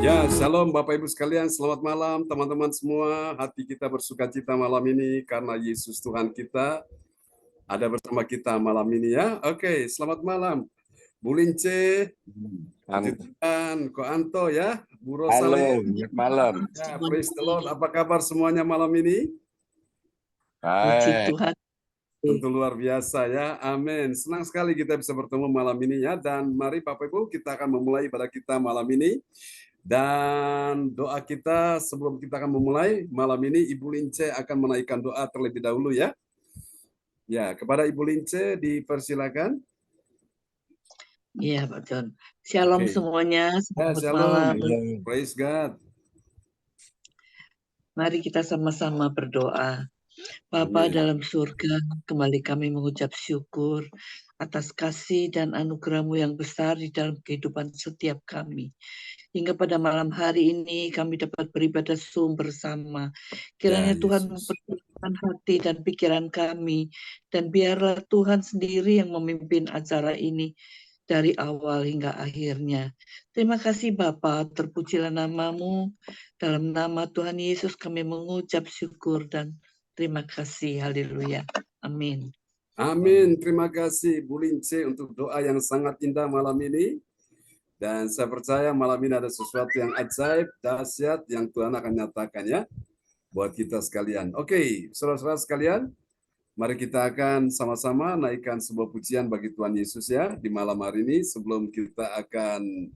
Ya, shalom Bapak Ibu sekalian, selamat malam teman-teman semua. Hati kita bersuka cita malam ini karena Yesus Tuhan kita ada bersama kita malam ini ya. Oke, selamat malam. Bu Lince, dan Ko Anto ya, Bu Rosaleh. Malam. Ya, praise the Lord. Apa kabar semuanya malam ini? Hai. Tuhan. Tentu luar biasa ya, amin. Senang sekali kita bisa bertemu malam ini ya. Dan mari Bapak Ibu kita akan memulai ibadah kita malam ini. Dan doa kita sebelum kita akan memulai malam ini, Ibu Lince akan menaikkan doa terlebih dahulu ya. Ya, kepada Ibu Lince dipersilakan. Iya, Pak John. Shalom semuanya. Selamat shalom. malam. Praise God. Mari kita sama-sama berdoa. Bapa dalam surga, kembali kami mengucap syukur atas kasih dan anugerah-Mu yang besar di dalam kehidupan setiap kami. Hingga pada malam hari ini kami dapat beribadah Zoom bersama. Kiranya Tuhan mempertemukan hati dan pikiran kami. Dan biarlah Tuhan sendiri yang memimpin acara ini dari awal hingga akhirnya. Terima kasih Bapa, terpujilah nama-Mu. Dalam nama Tuhan Yesus kami mengucap syukur dan terima kasih. Haleluya. Amin. Amin. Terima kasih Bu Lince untuk doa yang sangat indah malam ini. Dan saya percaya malam ini ada sesuatu yang ajaib, dahsyat yang Tuhan akan nyatakan ya buat kita sekalian. Oke, saudara-saudara sekalian, mari kita akan sama-sama naikkan sebuah pujian bagi Tuhan Yesus ya di malam hari ini sebelum kita akan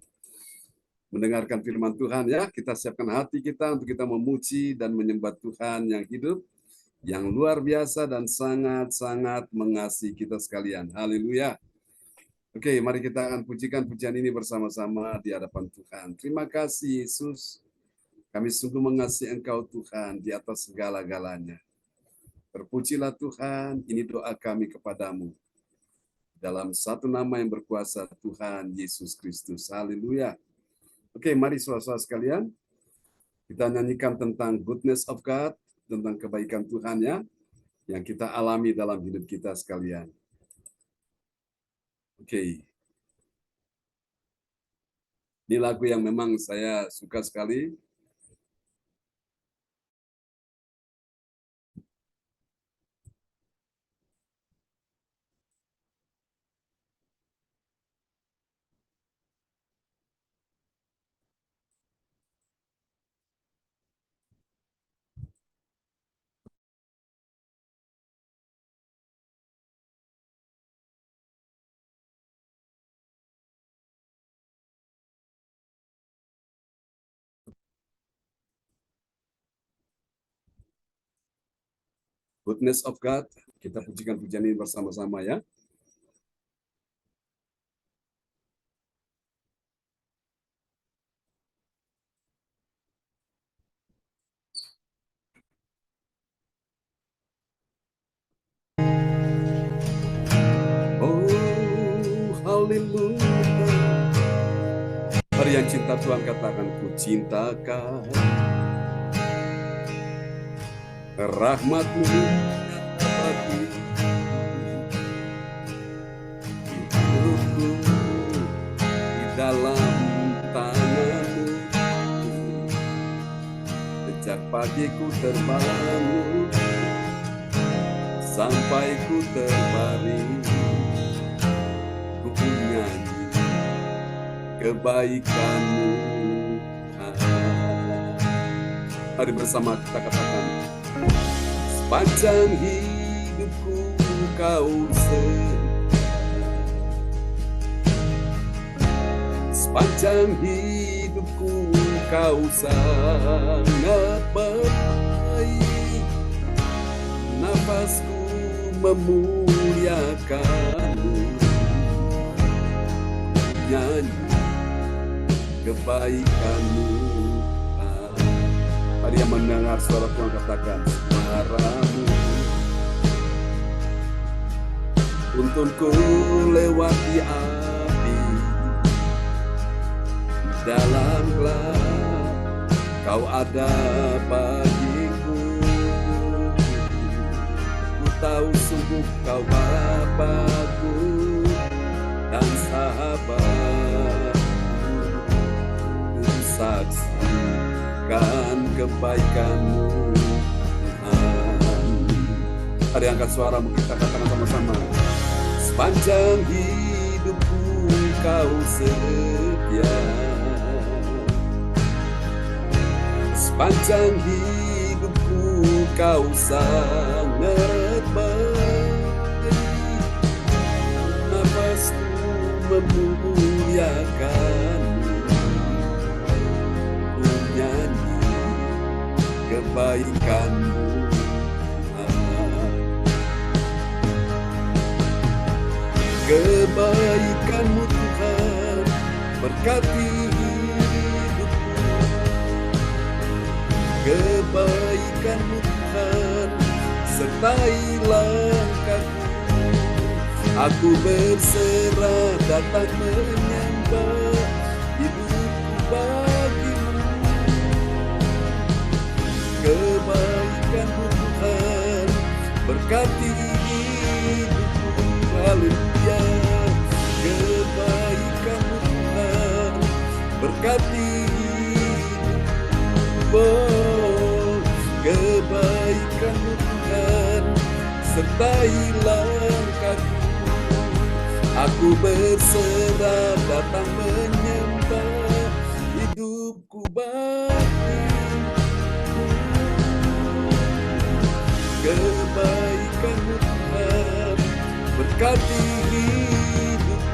mendengarkan firman Tuhan ya. Kita siapkan hati kita untuk kita memuji dan menyembah Tuhan yang hidup, yang luar biasa dan sangat-sangat mengasihi kita sekalian. Haleluya. Oke, mari kita akan pujikan pujian ini bersama-sama di hadapan Tuhan. Terima kasih Yesus. Kami sungguh mengasihi Engkau Tuhan di atas segala-galanya. Terpujilah Tuhan, ini doa kami kepadamu. Dalam satu nama yang berkuasa Tuhan Yesus Kristus. Haleluya. Oke, mari saudara-saudara sekalian. Kita nyanyikan tentang goodness of God, tentang kebaikan Tuhan ya, yang kita alami dalam hidup kita sekalian. Oke. Ini lagu yang memang saya suka sekali. Goodness of God. Kita pujikan pujian ini bersama-sama ya. Oh, haleluya. Mari yang cinta Tuhan katakan, ku cintakan rahmat-Mu bagi hidupku di dalam tangan-Mu. Sejak pagi ku terbangun sampai ku terbaring, ku nyanyi kebaikan-Mu. Mari bersama kita katakan, sepanjang hidupku Kau setia, sepanjang hidupku Kau sangat baik, nafasku memuliakan-Mu, nyanyi kebaikan-Mu. Mari yang mendengar suara Tuhan katakan, suara-Mu tuntunku lewati api, dalam gelap Kau ada bagiku. Ku tahu sungguh Kau Bapa-Ku dan sahabat, ku saksikan kebaikan-Mu, Tuhan. Mari angkat suaramu, kita katakan sama-sama, sepanjang hidupku Kau setia, sepanjang hidupku Kau sangat baik, nafasku memuliakan-Mu, ku nyanyi kebaikan-Mu. Kebaikan-Mu Tuhan berkati hidupku, kebaikan-Mu Tuhan sertai langkahku. Aku berserah datang menyembah, hidupku bagi-Mu. Kebaikan-Mu Tuhan berkati hidupku, haleluya. Kebaikan-Mu Tuhan berkati hidupku, oh, kebaikan-Mu Tuhan sertai langkahku. Aku berserah datang menyembah, hidupku bagi-Mu. Kebaikan-Mu Tuhan berkati hidupku.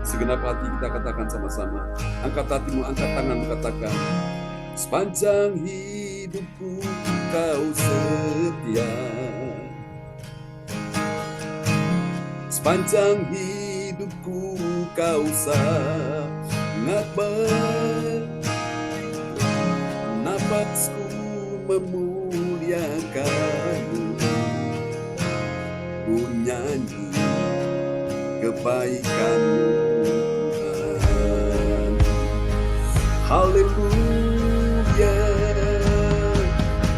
Segenap hati kita katakan sama-sama. Angkat hatimu, angkat tanganmu, katakan, sepanjang hidupku Kau setia, sepanjang hidupku Kau sangat baik, nafasku memuliakan-Mu, ku nyanyi kebaikan-Mu, Tuhan. Haleluya,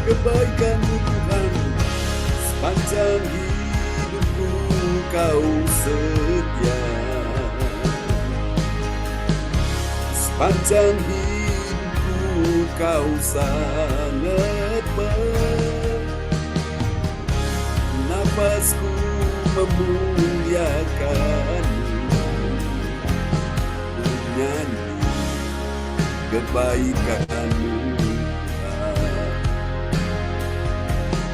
kebaikan-Mu Tuhan, sepanjang hidupku Kau setia, sepanjang hidupku Kau sangat baik, nafasku memuliakan-Mu, ku nyanyi kebaikan-Mu,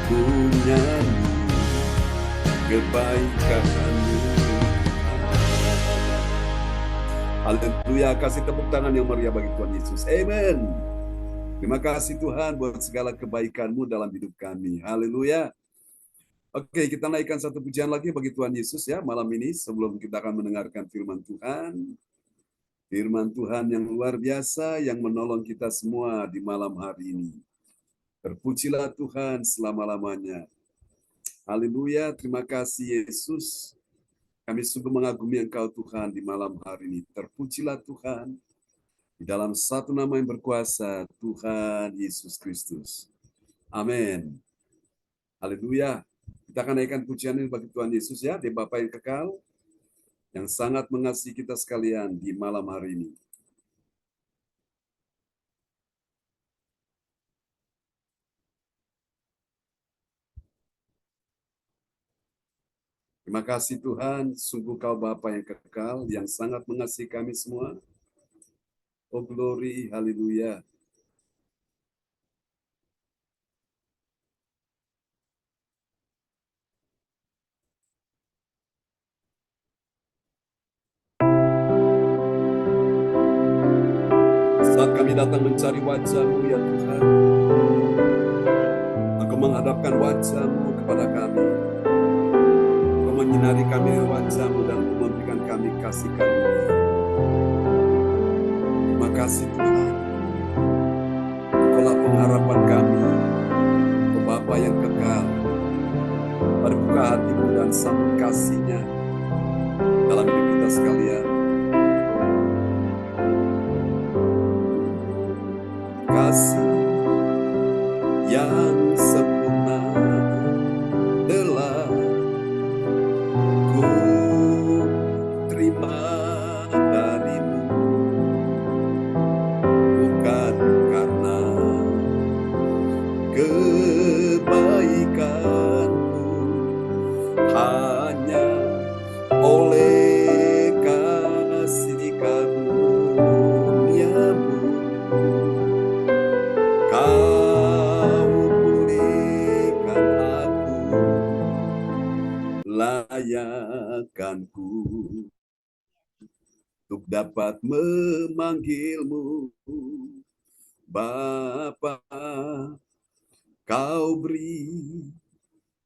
ku nyanyi kebaikan-Mu. Haleluya, kasih tepuk tangan yang meriah bagi Tuhan Yesus. Amen. Terima kasih Tuhan buat segala kebaikan-Mu dalam hidup kami. Haleluya. Oke, kita naikkan satu pujian lagi bagi Tuhan Yesus ya malam ini sebelum kita akan mendengarkan firman Tuhan. Firman Tuhan yang luar biasa yang menolong kita semua di malam hari ini. Terpujilah Tuhan selama-lamanya. Haleluya, terima kasih Yesus. Kami sungguh mengagumi Engkau Tuhan di malam hari ini. Terpujilah Tuhan di dalam satu nama yang berkuasa, Tuhan Yesus Kristus. Amin. Haleluya. Kita akan naikkan pujian ini bagi Tuhan Yesus ya, di Bapa yang kekal, yang sangat mengasihi kita sekalian di malam hari ini. Terima kasih Tuhan, sungguh Kau Bapa yang kekal, yang sangat mengasihi kami semua. Oh glory, haleluya. Saat kami datang mencari wajah-Mu ya Tuhan, Engkau menghadapkan wajah-Mu kepada kami. Engkau menyinari kami dengan wajah-Mu dan Engkau memberikan kami kasih karunia. Terima kasih Tuhan. Engkaulah pengharapan kami, Engkau Bapa yang kekal. Terbuka hati-Mu dan sambut kasih-Nya dalam hidup kita sekalian. Kasih yang sempurna telah ku terima dari-Mu, bukan karena kebaikanku, hanya oleh kasih karunia-Mu. Kau pulihkan aku, layakkanku untuk dapat memanggil-Mu Bapa. Kau beri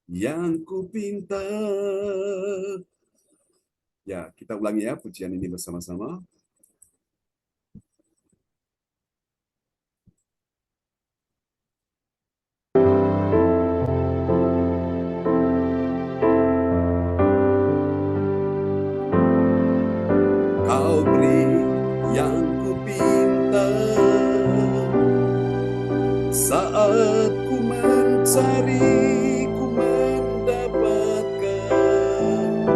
yang kupinta. Ya, kita ulangi ya pujian ini bersama-sama. Kau beri yang kupinta saat ku mencari, ku mendapatkan.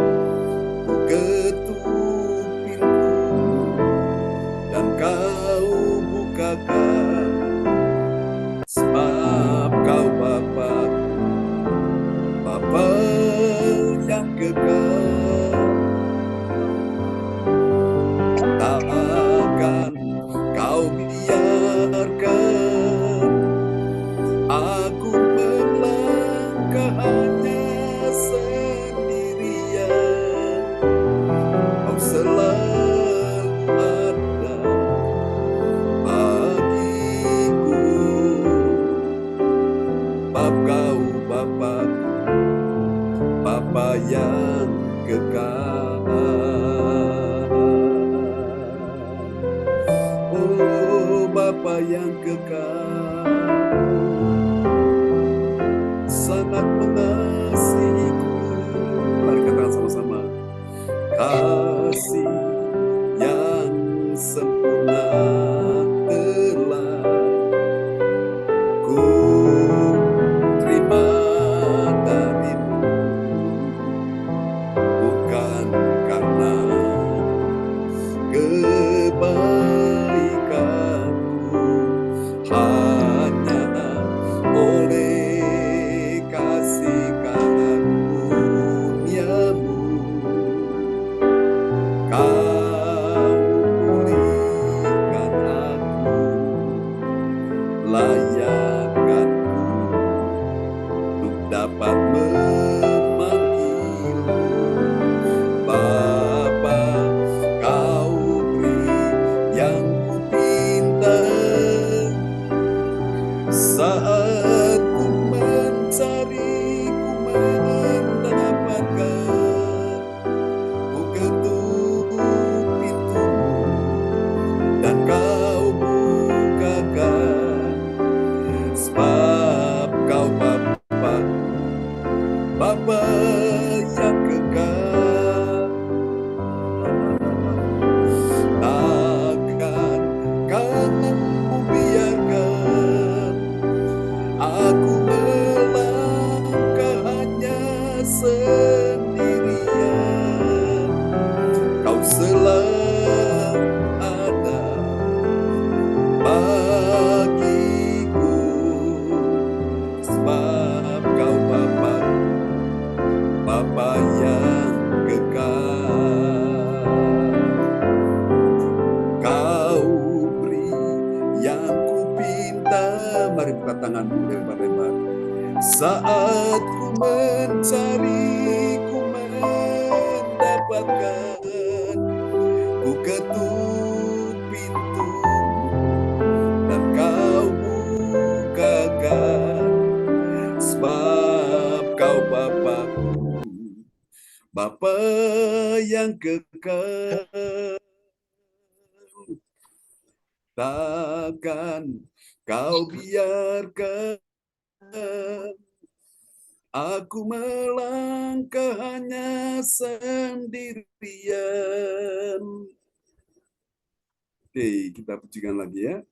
Ku ketuk pintu dan Kau bukakan, sebab Kau Bapa, Bapa yang kekal. Takkan Kau biarkan aku melangkah hanya sendirian. Kau selalu ada bagiku, bab Kau Bapa-Ku, Bapa yang kekal. Oh Bapa yang kekal, sangat mengasihiku. Mari katakan sama-sama. Kasih yang sempurna telah ku terima dari-Mu, bukan karena kebaikanku, hanya oleh kasih karunia-Mu. Kau pulihkan aku, layakkanku untuk dapat memanggil-Mu Bapa. Kau beri yang kupinta saat ku mencari, ku mendapatkan. Ku ketuk pintu dan Kau bukakan, sebab Kau Bapa, menyembah. Saat ku mencari, ku mendapatkan, ku ketuk pintu dan kau bukakan, sebab kau Bapa-Ku, Bapa yang kekal. Takkan kau biarkan aku melangkah hanya sendirian. Oke, kita pujikan lagi ya.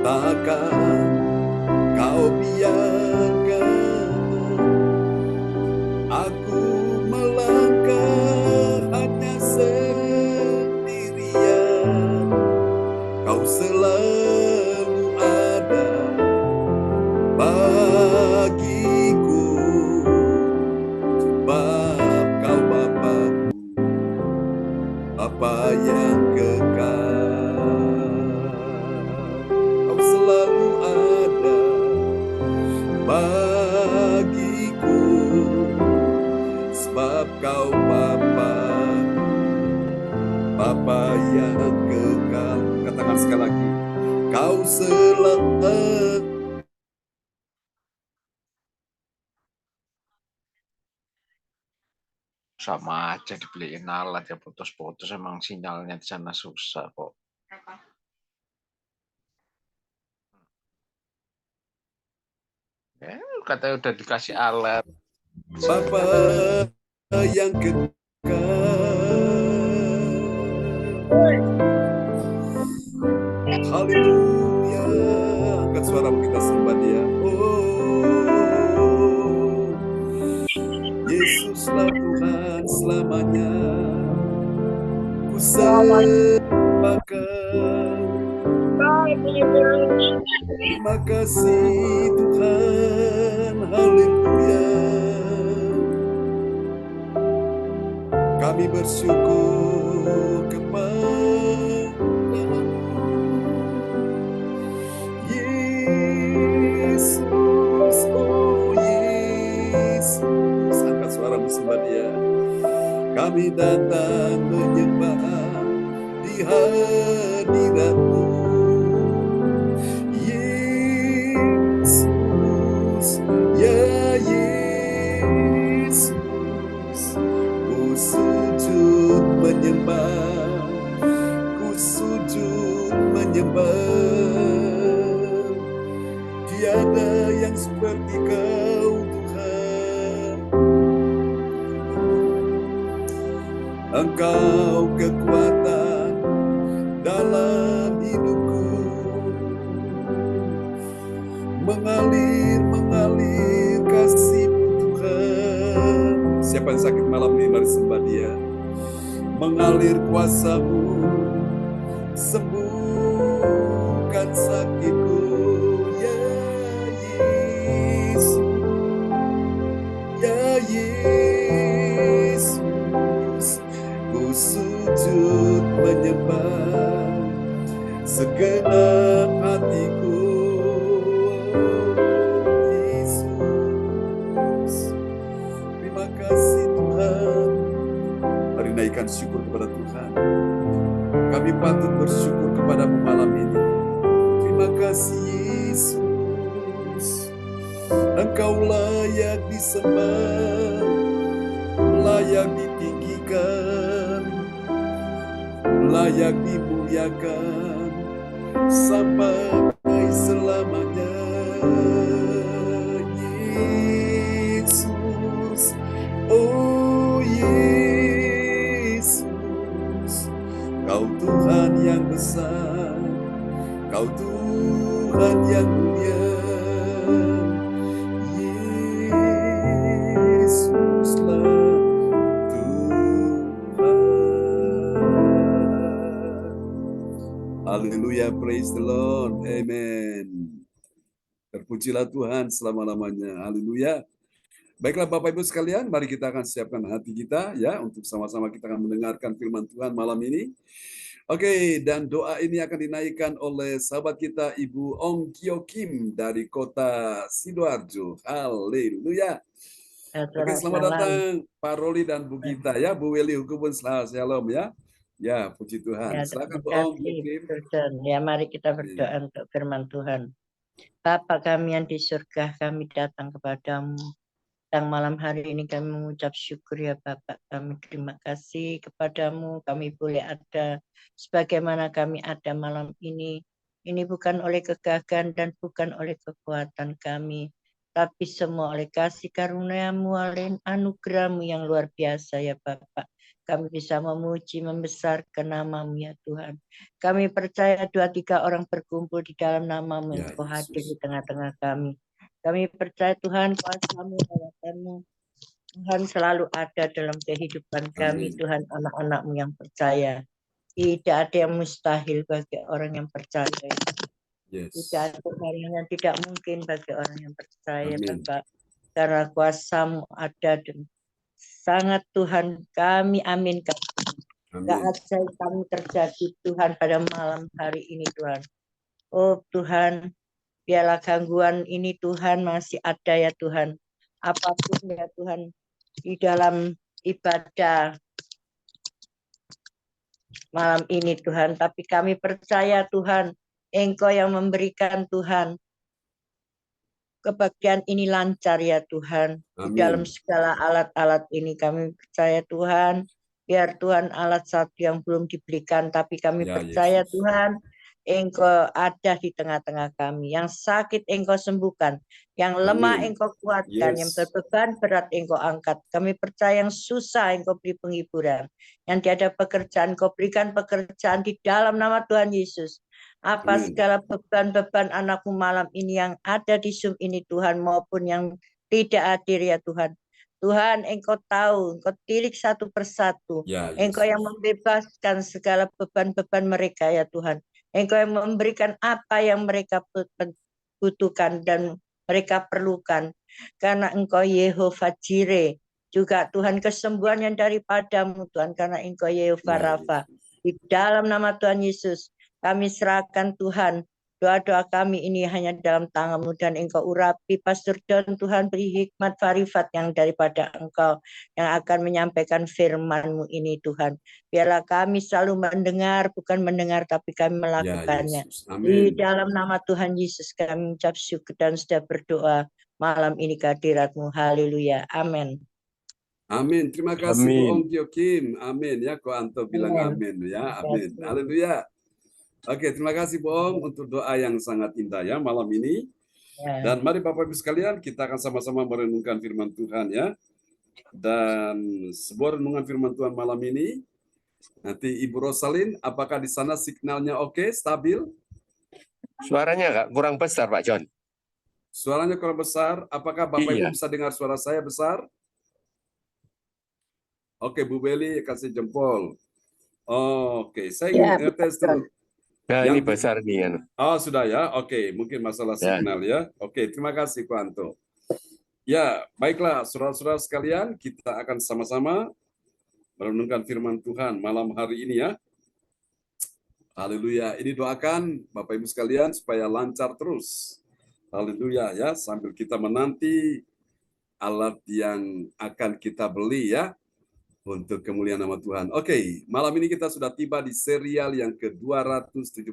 Takkan kau biarkan aku melangkah hanya sendirian. Kau selalu ada bagiku, sebab kau Bapa-Ku, Bapa yang kekal. Kau selalu ada bagiku, sebab kau Bapa-Ku, Bapa yang kekal. Katakan sekali lagi, kau selalu. Sama aja dibeliin alat ya, putus-putus, emang sinyalnya di sana susah kok. Ya, katanya udah dikasih alat. Bapa yang kekal. Haleluya. Angkat suara kita sembah Dia. Oh, Yesuslah Tuhan selamanya. Ku sembahkan. Terima kasih Tuhan. Haleluya. Kami bersyukur kepada-Mu, Yesus, oh Yesus. Angkat suaramu sembah Dia. Kami datang menyembah di hadirat-Mu, Yesus, ya Yesus. Ku sujud menyembah, ku sujud menyembah. Tiada yang seperti Kau Tuhan. Engkau kekuatan dalam hidupku, mengalir kasih-Mu Tuhan. Siapa yang sakit malam ini, mari sembah Dia. Mengalir kuasa-Mu, sembuhkan sakitku, ya Yesus, ya Yesus. Ku sujud menyembah segenap hatiku, Yesus. Terima kasih Tuhan. Mari naikkan syukur kepada Tuhan. Kami patut bersyukur kepada-Mu malam ini. Terima kasih Yesus. Engkau layak disembah, layak ditinggikan, layak dimuliakan sampai selamanya. Yesus, oh Yesus, Kau Tuhan yang besar, Kau Tuhan yang mulia. Yesuslah Tuhan. Haleluya, praise the Lord, amen. Terpujilah Tuhan selama-lamanya, haleluya. Baiklah Bapak Ibu sekalian, mari kita akan siapkan hati kita ya untuk sama-sama kita akan mendengarkan firman Tuhan malam ini. Oke, dan doa ini akan dinaikkan oleh sahabat kita Ibu Ong Kyo Kim dari kota Sidoarjo. Haleluya. Oke, selamat datang Pak Roli dan Bu Gita ya, Bu Weli Hukubun, shalom ya. Ya, puji Tuhan. Ya, Silakan Bu terima Ong kasih, Kyo Kim. Brother. Ya, mari kita berdoa untuk firman Tuhan. Bapa kami yang di surga, kami datang kepadamu. Dan malam hari ini kami mengucap syukur ya Bapak. Kami terima kasih kepadamu. Kami boleh ada sebagaimana kami ada malam ini. Ini bukan oleh kegagahan dan bukan oleh kekuatan kami. Tapi semua oleh kasih karunia-Mu, oleh anugerah-Mu yang luar biasa ya Bapak. Kami bisa memuji, membesarkan nama-Mu ya Tuhan. Kami percaya 2-3 orang berkumpul di dalam nama-Mu yang Ya, Kau hadir Yesus. di tengah-tengah kami. Kami percaya Tuhan kuasa-Mu, kekuatan-Mu. Tuhan selalu ada dalam kehidupan kami, Amin. Tuhan, anak-anak-Mu yang percaya. Tidak ada yang mustahil bagi orang yang percaya. Yes. Tidak ada hal yang tidak mungkin bagi orang yang percaya, Amin. Bapak. Karena kuasa-Mu ada dan sangat Tuhan kami aminkan. Amin. Keajaiban kami terjadi Tuhan pada malam hari ini Tuhan. Oh Tuhan, biarlah gangguan ini Tuhan masih ada ya Tuhan. Apapun ya Tuhan di dalam ibadah malam ini Tuhan. Tapi kami percaya Tuhan, Engkau yang memberikan Tuhan. Kebagian ini lancar ya Tuhan. Di Amin. dalam segala alat-alat ini kami percaya Tuhan. Biar Tuhan alat satu yang belum diberikan. Tapi kami Ya, percaya Yesus. Tuhan. Engkau ada di tengah-tengah kami. Yang sakit Engkau sembuhkan. Yang lemah Amin. Engkau kuatkan. Yang Yes. berbeban berat Engkau angkat. Kami percaya yang susah Engkau beri penghiburan. Yang tiada pekerjaan Engkau berikan pekerjaan di dalam nama Tuhan Yesus. Apa Amin. segala beban-beban anakmu malam ini yang ada di Zoom ini Tuhan maupun yang tidak hadir ya Tuhan. Tuhan Engkau tahu, Engkau tilik satu persatu. Ya, Engkau yang Yesus. membebaskan segala beban-beban mereka ya Tuhan. Engkau yang memberikan apa yang mereka butuhkan dan mereka perlukan. Karena Engkau Yehova Jireh. Juga Tuhan kesembuhan yang daripadamu Tuhan. Karena Engkau Yehova Ya, Rafa. Yesus. Di dalam nama Tuhan Yesus. Kami serahkan Tuhan. Doa-doa kami ini hanya dalam tangan-Mu dan Engkau urapi Pastor Don Tuhan beri hikmat marifat yang daripada Engkau yang akan menyampaikan firman-Mu ini Tuhan. Biarlah kami selalu mendengar bukan mendengar tapi kami Ya, melakukannya. Yesus. Di Amin. dalam nama Tuhan Yesus kami mengucap syukur dan sudah berdoa malam ini kehadirat-Mu. Haleluya. Amin. Amin. Terima kasih Bu Amin. Ong Kyo Kim. Amin ya. Kok Anto bilang amin ya. Amin. Haleluya. Oke, terima kasih Bu Ong untuk doa yang sangat indah ya malam ini. Ya. Dan mari Bapak Ibu sekalian, kita akan sama-sama merenungkan firman Tuhan ya. Dan sebuah renungan firman Tuhan malam ini, nanti Ibu Rosalin, apakah di sana signalnya oke, stabil? Suaranya agak kurang besar, Pak John. Suaranya kurang besar. Apakah Bapak Ibu Iya. bisa dengar suara saya besar? Oke, Bu Beli kasih jempol. Oke, saya ingin tes dulu. Nah, Yang ini besar nih. Ya. Oh, sudah ya. Oke, mungkin masalah Ya. signal ya. Oke, terima kasih Pak Anto. Ya, baiklah saudara-saudara sekalian, kita akan sama-sama merenungkan firman Tuhan malam hari ini ya. Haleluya. Ini doakan Bapak Ibu sekalian supaya lancar terus. Haleluya ya, sambil kita menanti alat yang akan kita beli ya untuk kemuliaan nama Tuhan. Oke, malam ini kita sudah tiba di serial yang ke-217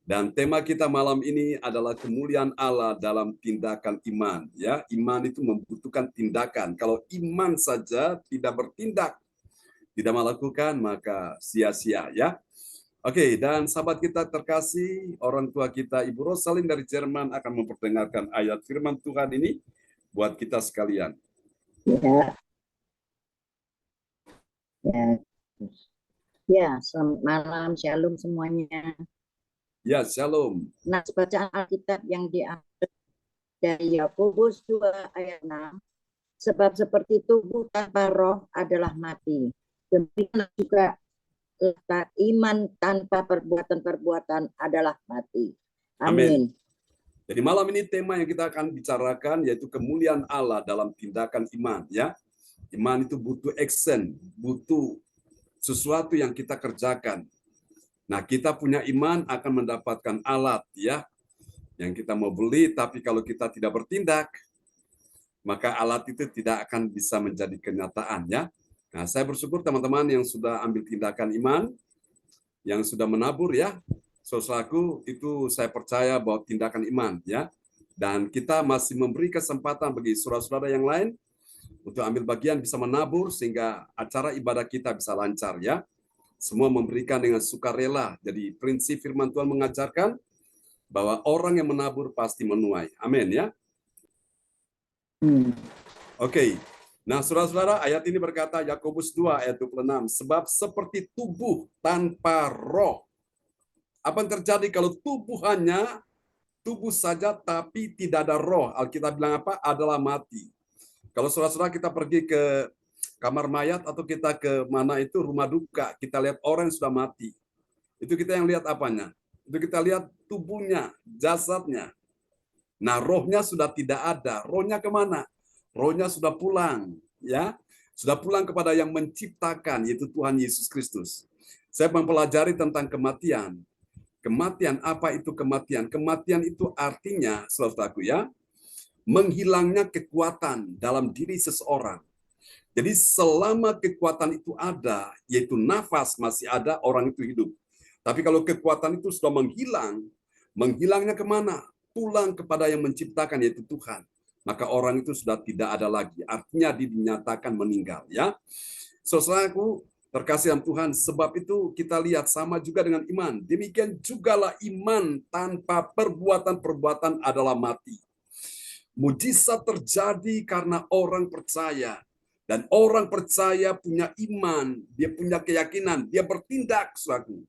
dan tema kita malam ini adalah kemuliaan Allah dalam tindakan iman ya. Iman itu membutuhkan tindakan. Kalau iman saja tidak bertindak, tidak melakukan, maka sia-sia ya. Oke, dan sahabat kita terkasih, orang tua kita Ibu Rosalin dari Jerman akan memperdengarkan ayat firman Tuhan ini buat kita sekalian. Ya, selamat malam, shalom semuanya. Ya, shalom. Nah, bacaan Alkitab yang diambil dari Yakobus 2 ayat 6, sebab seperti tubuh tanpa roh adalah mati. Demikian juga letak iman tanpa perbuatan-perbuatan adalah mati. Amin. Jadi malam ini tema yang kita akan bicarakan yaitu kemuliaan Allah dalam tindakan iman, ya. Iman itu butuh action, butuh sesuatu yang kita kerjakan. Nah, kita punya iman akan mendapatkan alat, ya, yang kita mau beli, tapi kalau kita tidak bertindak, maka alat itu tidak akan bisa menjadi kenyataan, ya. Nah, saya bersyukur teman-teman yang sudah ambil tindakan iman, yang sudah menabur, ya. Saudaraku, itu saya percaya bahwa tindakan iman, ya. Dan kita masih memberi kesempatan bagi saudara-saudara yang lain untuk ambil bagian bisa menabur sehingga acara ibadah kita bisa lancar, ya. Semua memberikan dengan sukarela. Jadi prinsip firman Tuhan mengajarkan bahwa orang yang menabur pasti menuai. Amin, ya. Oke. Nah, saudara-saudara, ayat ini berkata Yakobus 2 ayat 26, sebab seperti tubuh tanpa roh. Apa yang terjadi kalau tubuhannya tubuh saja tapi tidak ada roh? Alkitab bilang apa? Adalah mati. Kalau saudara-saudara kita pergi ke kamar mayat atau kita ke mana itu rumah duka, kita lihat orang yang sudah mati. Itu kita yang lihat apanya? Itu kita lihat tubuhnya, jasadnya. Nah, rohnya sudah tidak ada. Rohnya kemana? Rohnya sudah pulang, ya. Sudah pulang kepada yang menciptakan, yaitu Tuhan Yesus Kristus. Saya mempelajari tentang kematian. Kematian, apa itu kematian? Kematian itu artinya, saudaraku, ya, menghilangnya kekuatan dalam diri seseorang. Jadi selama kekuatan itu ada, yaitu nafas masih ada, orang itu hidup. Tapi kalau kekuatan itu sudah menghilang, menghilangnya kemana? Pulang kepada yang menciptakan, yaitu Tuhan. Maka orang itu sudah tidak ada lagi. Artinya dinyatakan meninggal, ya. Saudaraku, terkasih dalam Tuhan, sebab itu kita lihat sama juga dengan iman. Demikian jugalah iman tanpa perbuatan-perbuatan adalah mati. Mujizat terjadi karena orang percaya. Dan orang percaya punya iman, dia punya keyakinan, dia bertindak, saudaraku.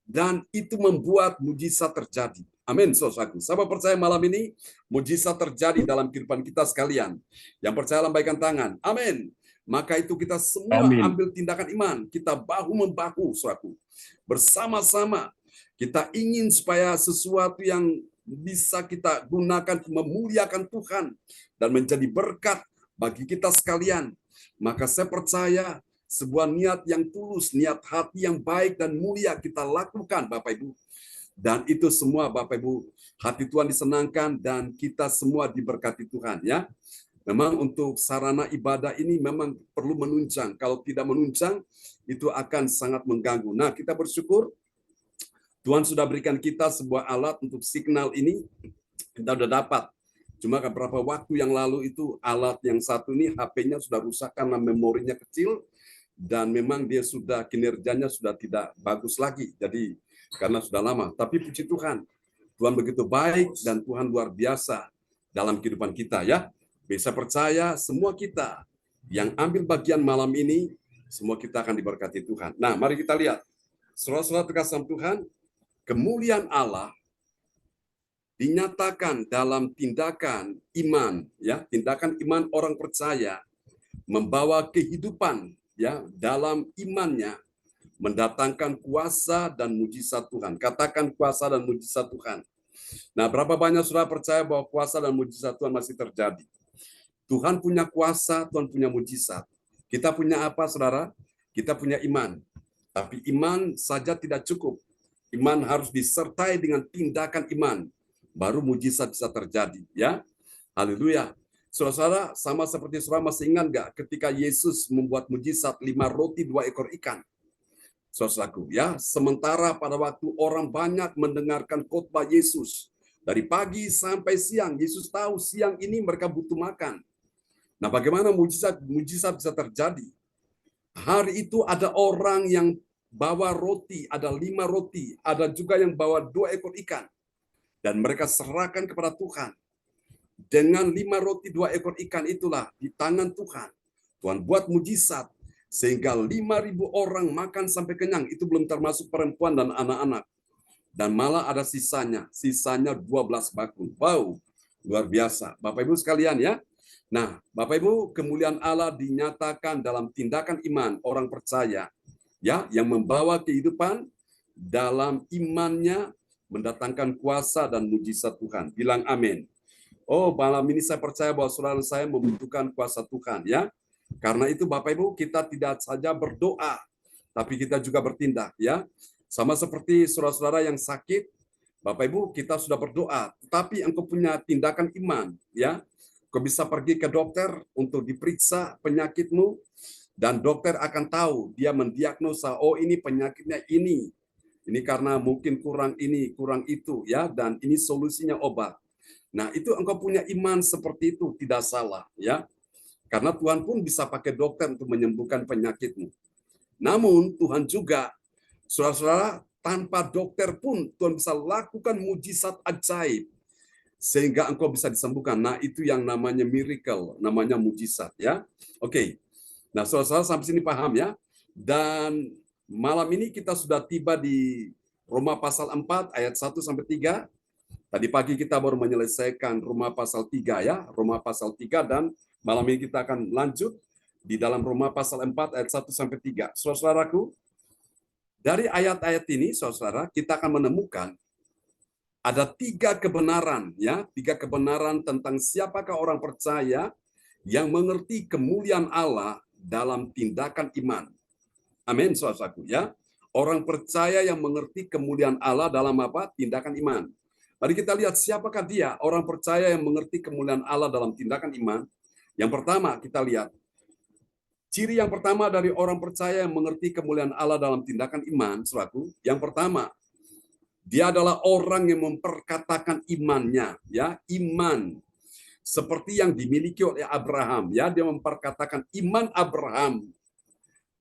Dan itu membuat mujizat terjadi. Amin, saudaraku. Saya percaya malam ini mujizat terjadi dalam kehidupan kita sekalian. Yang percaya lambaikan tangan. Amin. Maka itu kita semua ambil tindakan iman. Kita bahu-membahu, saudaraku. Bersama-sama. Kita ingin supaya sesuatu yang bisa kita gunakan memuliakan Tuhan. Dan menjadi berkat bagi kita sekalian. Maka saya percaya sebuah niat yang tulus, niat hati yang baik dan mulia kita lakukan, Bapak Ibu. Dan itu semua, Bapak Ibu, hati Tuhan disenangkan dan kita semua diberkati Tuhan, ya. Memang untuk sarana ibadah ini memang perlu menunjang. Kalau tidak menunjang, itu akan sangat mengganggu. Nah, kita bersyukur Tuhan sudah berikan kita sebuah alat untuk signal ini. Kita sudah dapat. Cuma beberapa waktu yang lalu itu alat yang satu ini HP-nya sudah rusak karena memorinya kecil dan memang dia sudah kinerjanya sudah tidak bagus lagi. Jadi karena sudah lama. Tapi puji Tuhan, Tuhan begitu baik dan Tuhan luar biasa dalam kehidupan kita, ya. Bisa percaya semua kita yang ambil bagian malam ini, semua kita akan diberkati Tuhan. Nah, mari kita lihat. Saudara-saudara terkasih Tuhan, kemuliaan Allah dinyatakan dalam tindakan iman, ya, tindakan iman orang percaya membawa kehidupan, ya, dalam imannya mendatangkan kuasa dan mujizat Tuhan. Katakan kuasa dan mujizat Tuhan. Nah, berapa banyak saudara percaya bahwa kuasa dan mujizat Tuhan masih terjadi? Tuhan punya kuasa, Tuhan punya mujizat. Kita punya apa, saudara? Kita punya iman. Tapi iman saja tidak cukup. Iman harus disertai dengan tindakan iman. Baru mujizat bisa terjadi, ya. Haleluya. Saudara-saudara, sama seperti saudara masih ingat nggak ketika Yesus membuat mujizat 5 roti 2 ekor ikan? Saudaraku, ya, sementara pada waktu orang banyak mendengarkan khotbah Yesus dari pagi sampai siang, Yesus tahu siang ini mereka butuh makan. Nah, bagaimana mujizat bisa terjadi? Hari itu ada orang yang bawa roti, ada 5 roti, ada juga yang bawa 2 ekor ikan. Dan mereka serahkan kepada Tuhan. Dengan 5 roti 2 ekor ikan itulah di tangan Tuhan. Tuhan buat mujizat. Sehingga 5.000 orang makan sampai kenyang. Itu belum termasuk perempuan dan anak-anak. Dan malah ada sisanya. Sisanya 12 bakul. Wow, luar biasa. Bapak Ibu sekalian, ya. Nah, Bapak Ibu, kemuliaan Allah dinyatakan dalam tindakan iman orang percaya, ya, yang membawa kehidupan dalam imannya mendatangkan kuasa dan mujizat Tuhan. Bilang amin. Oh, malam ini saya percaya bahwa saudara saya membutuhkan kuasa Tuhan, ya. Karena itu Bapak Ibu, kita tidak saja berdoa, tapi kita juga bertindak, ya. Sama seperti saudara-saudara yang sakit, Bapak Ibu, kita sudah berdoa, tetapi engkau punya tindakan iman, ya. Kau bisa pergi ke dokter untuk diperiksa penyakitmu, dan dokter akan tahu, dia mendiagnosa, oh ini penyakitnya ini karena mungkin kurang ini, kurang itu, ya, dan ini solusinya obat. Nah, itu engkau punya iman seperti itu, tidak salah, ya. Karena Tuhan pun bisa pakai dokter untuk menyembuhkan penyakitmu. Namun, Tuhan juga, saudara-saudara, tanpa dokter pun Tuhan bisa lakukan mujizat ajaib sehingga engkau bisa disembuhkan. Nah, itu yang namanya miracle, namanya mujizat, ya. Oke. Nah, saudara-saudara sampai sini paham, ya. Dan malam ini kita sudah tiba di Roma pasal 4 ayat 1 sampai 3. Tadi pagi kita baru menyelesaikan Roma pasal 3, ya. Roma pasal 3, dan malam ini kita akan lanjut di dalam Roma pasal 4 ayat 1 sampai 3. Saudaraku, dari ayat-ayat ini, saudara, kita akan menemukan ada 3 kebenaran, ya, 3 kebenaran tentang siapakah orang percaya yang mengerti kemuliaan Allah dalam tindakan iman. Amin, saudaraku, ya. Orang percaya yang mengerti kemuliaan Allah dalam apa? Tindakan iman. Mari kita lihat siapakah dia, orang percaya yang mengerti kemuliaan Allah dalam tindakan iman. Yang pertama, kita lihat. Ciri yang pertama dari orang percaya yang mengerti kemuliaan Allah dalam tindakan iman, saudaraku. Yang pertama, dia adalah orang yang memperkatakan imannya, ya, iman. Seperti yang dimiliki oleh Abraham, ya, dia memperkatakan iman Abraham.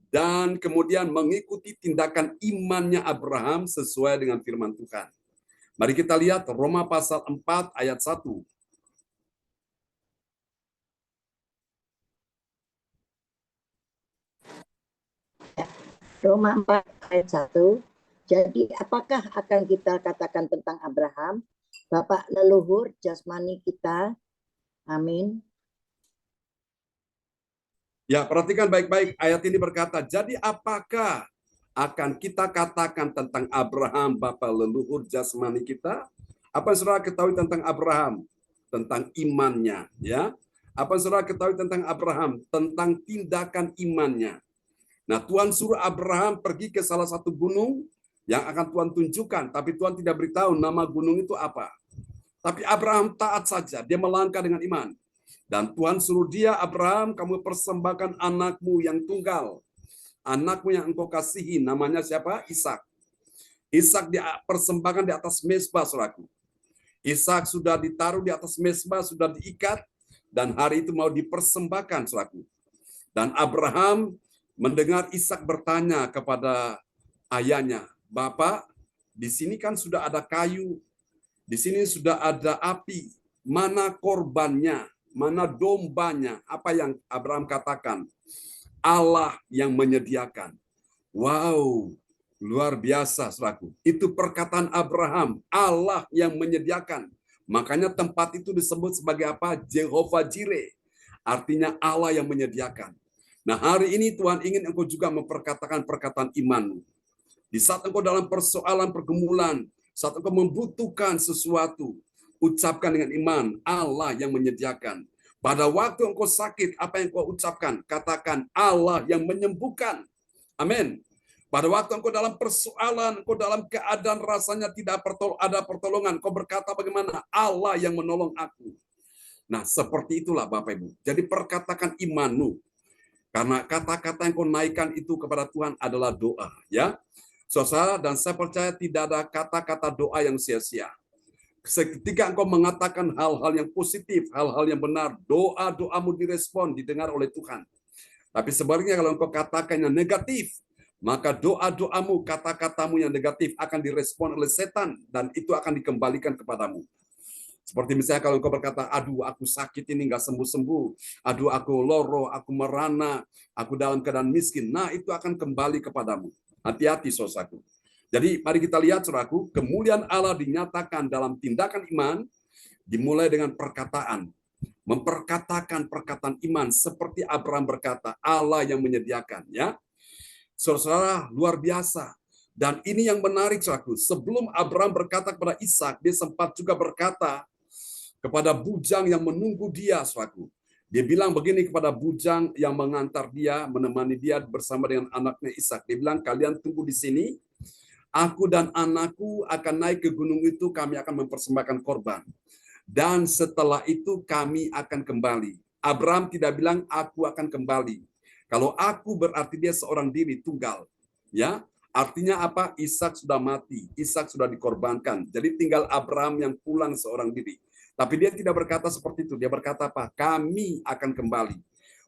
Dan kemudian mengikuti tindakan imannya Abraham sesuai dengan firman Tuhan. Mari kita lihat Roma pasal 4 ayat 1. Roma 4 ayat 1. Jadi apakah akan kita katakan tentang Abraham, bapak leluhur jasmani kita? Amin. Ya, perhatikan baik-baik. Ayat ini berkata, jadi apakah akan kita katakan tentang Abraham, bapa leluhur jasmani kita? Apa yang saudara ketahui tentang Abraham? Tentang imannya, ya. Apa yang saudara ketahui tentang Abraham? Tentang tindakan imannya. Nah, Tuhan suruh Abraham pergi ke salah satu gunung yang akan Tuhan tunjukkan, tapi Tuhan tidak beritahu nama gunung itu apa. Tapi Abraham taat saja, dia melangkah dengan iman. Dan Tuhan suruh dia, Abraham, kamu persembahkan anakmu yang tunggal. Anakmu yang engkau kasihi, namanya siapa? Ishak. Ishak dipersembahkan di atas mezbah, saudaraku. Ishak sudah ditaruh di atas mezbah, sudah diikat, dan hari itu mau dipersembahkan, saudaraku. Dan Abraham mendengar Ishak bertanya kepada ayahnya, Bapak, di sini kan sudah ada kayu, di sini sudah ada api, mana korbannya, mana dombanya? Apa yang Abraham katakan? Allah yang menyediakan. Wow, luar biasa, saudaraku. Itu perkataan Abraham, Allah yang menyediakan. Makanya tempat itu disebut sebagai apa? Jehovah Jireh. Artinya Allah yang menyediakan. Nah, hari ini Tuhan ingin engkau juga memperkatakan perkataan imanmu. Di saat engkau dalam persoalan pergumulan, saat engkau membutuhkan sesuatu, ucapkan dengan iman, Allah yang menyediakan. Pada waktu engkau sakit, apa yang engkau ucapkan? Katakan, Allah yang menyembuhkan. Amin. Pada waktu engkau dalam persoalan, engkau dalam keadaan rasanya tidak ada pertolongan, engkau berkata bagaimana? Allah yang menolong aku. Nah, seperti itulah Bapak Ibu. Jadi perkatakan imanmu. Karena kata-kata yang kau naikkan itu kepada Tuhan adalah doa, ya. Saudara, dan saya percaya tidak ada kata-kata doa yang sia-sia. Ketika engkau mengatakan hal-hal yang positif, hal-hal yang benar, doa-doamu direspon, didengar oleh Tuhan. Tapi sebaliknya kalau engkau katakan yang negatif, maka doa-doamu, kata-katamu yang negatif akan direspon oleh setan, dan itu akan dikembalikan kepadamu. Seperti misalnya kalau engkau berkata, aduh aku sakit ini nggak sembuh-sembuh, aduh aku loro, aku merana, aku dalam keadaan miskin. Nah, itu akan kembali kepadamu. Hati-hati, saudaraku. Jadi mari kita lihat, saudaraku, kemuliaan Allah dinyatakan dalam tindakan iman, dimulai dengan perkataan. Memperkatakan perkataan iman seperti Abraham berkata, Allah yang menyediakan. Ya, saudara, luar biasa. Dan ini yang menarik, saudaraku. Sebelum Abraham berkata kepada Ishak, dia sempat juga berkata kepada bujang yang menunggu dia, saudaraku. Dia bilang begini kepada bujang yang mengantar dia, menemani dia bersama dengan anaknya Ishak. Dia bilang, kalian tunggu di sini. Aku dan anakku akan naik ke gunung itu, kami akan mempersembahkan korban. Dan setelah itu kami akan kembali. Abraham tidak bilang, aku akan kembali. Kalau aku berarti dia seorang diri, tunggal. Ya, artinya apa? Ishak sudah mati, Ishak sudah dikorbankan. Jadi tinggal Abraham yang pulang seorang diri. Tapi dia tidak berkata seperti itu. Dia berkata apa? Kami akan kembali.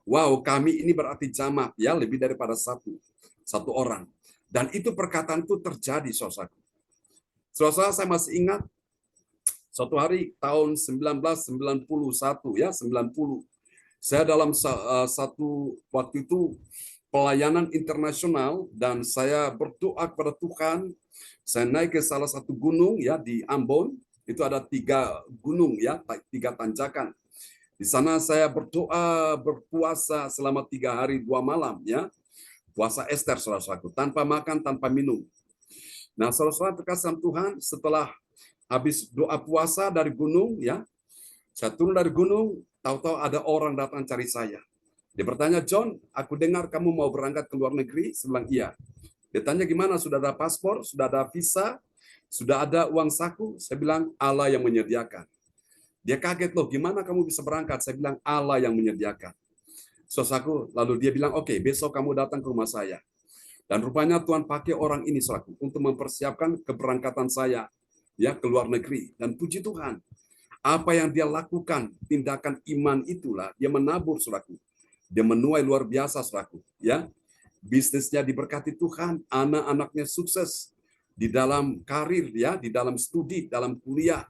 Wow, kami ini berarti jamak, ya, lebih daripada satu orang. Dan itu perkataan itu terjadi, saudara. Saudara, saya masih ingat suatu hari tahun 1991, ya, 90. Saya dalam satu waktu itu pelayanan internasional dan saya berdoa kepada Tuhan. Saya naik ke salah satu gunung, ya, di Ambon. Itu ada 3 gunung, ya, 3 tanjakan. Di sana saya berdoa, berpuasa selama 3 hari 2 malam, ya. Puasa Ester, saudara-saudaraku, tanpa makan, tanpa minum. Nah, saudara-saudara terkasih Tuhan, setelah habis doa puasa dari gunung, ya, saya turun dari gunung, tahu-tahu ada orang datang cari saya. Dia bertanya, John, aku dengar kamu mau berangkat ke luar negeri? Saya bilang, iya. Dia tanya, gimana? Sudah ada paspor? Sudah ada visa? Sudah ada uang saku? Saya bilang, Allah yang menyediakan. Dia kaget, loh, gimana kamu bisa berangkat? Saya bilang, Allah yang menyediakan. Saudaraku, lalu dia bilang, oke, besok kamu datang ke rumah saya. Dan rupanya Tuhan pakai orang ini, saudaraku, untuk mempersiapkan keberangkatan saya, ya, ke luar negeri. Dan puji Tuhan, apa yang dia lakukan, tindakan iman itulah, dia menabur, saudaraku. Dia menuai luar biasa, saudaraku, ya. Bisnisnya diberkati Tuhan, anak-anaknya sukses di dalam karir, ya, di dalam studi, dalam kuliah,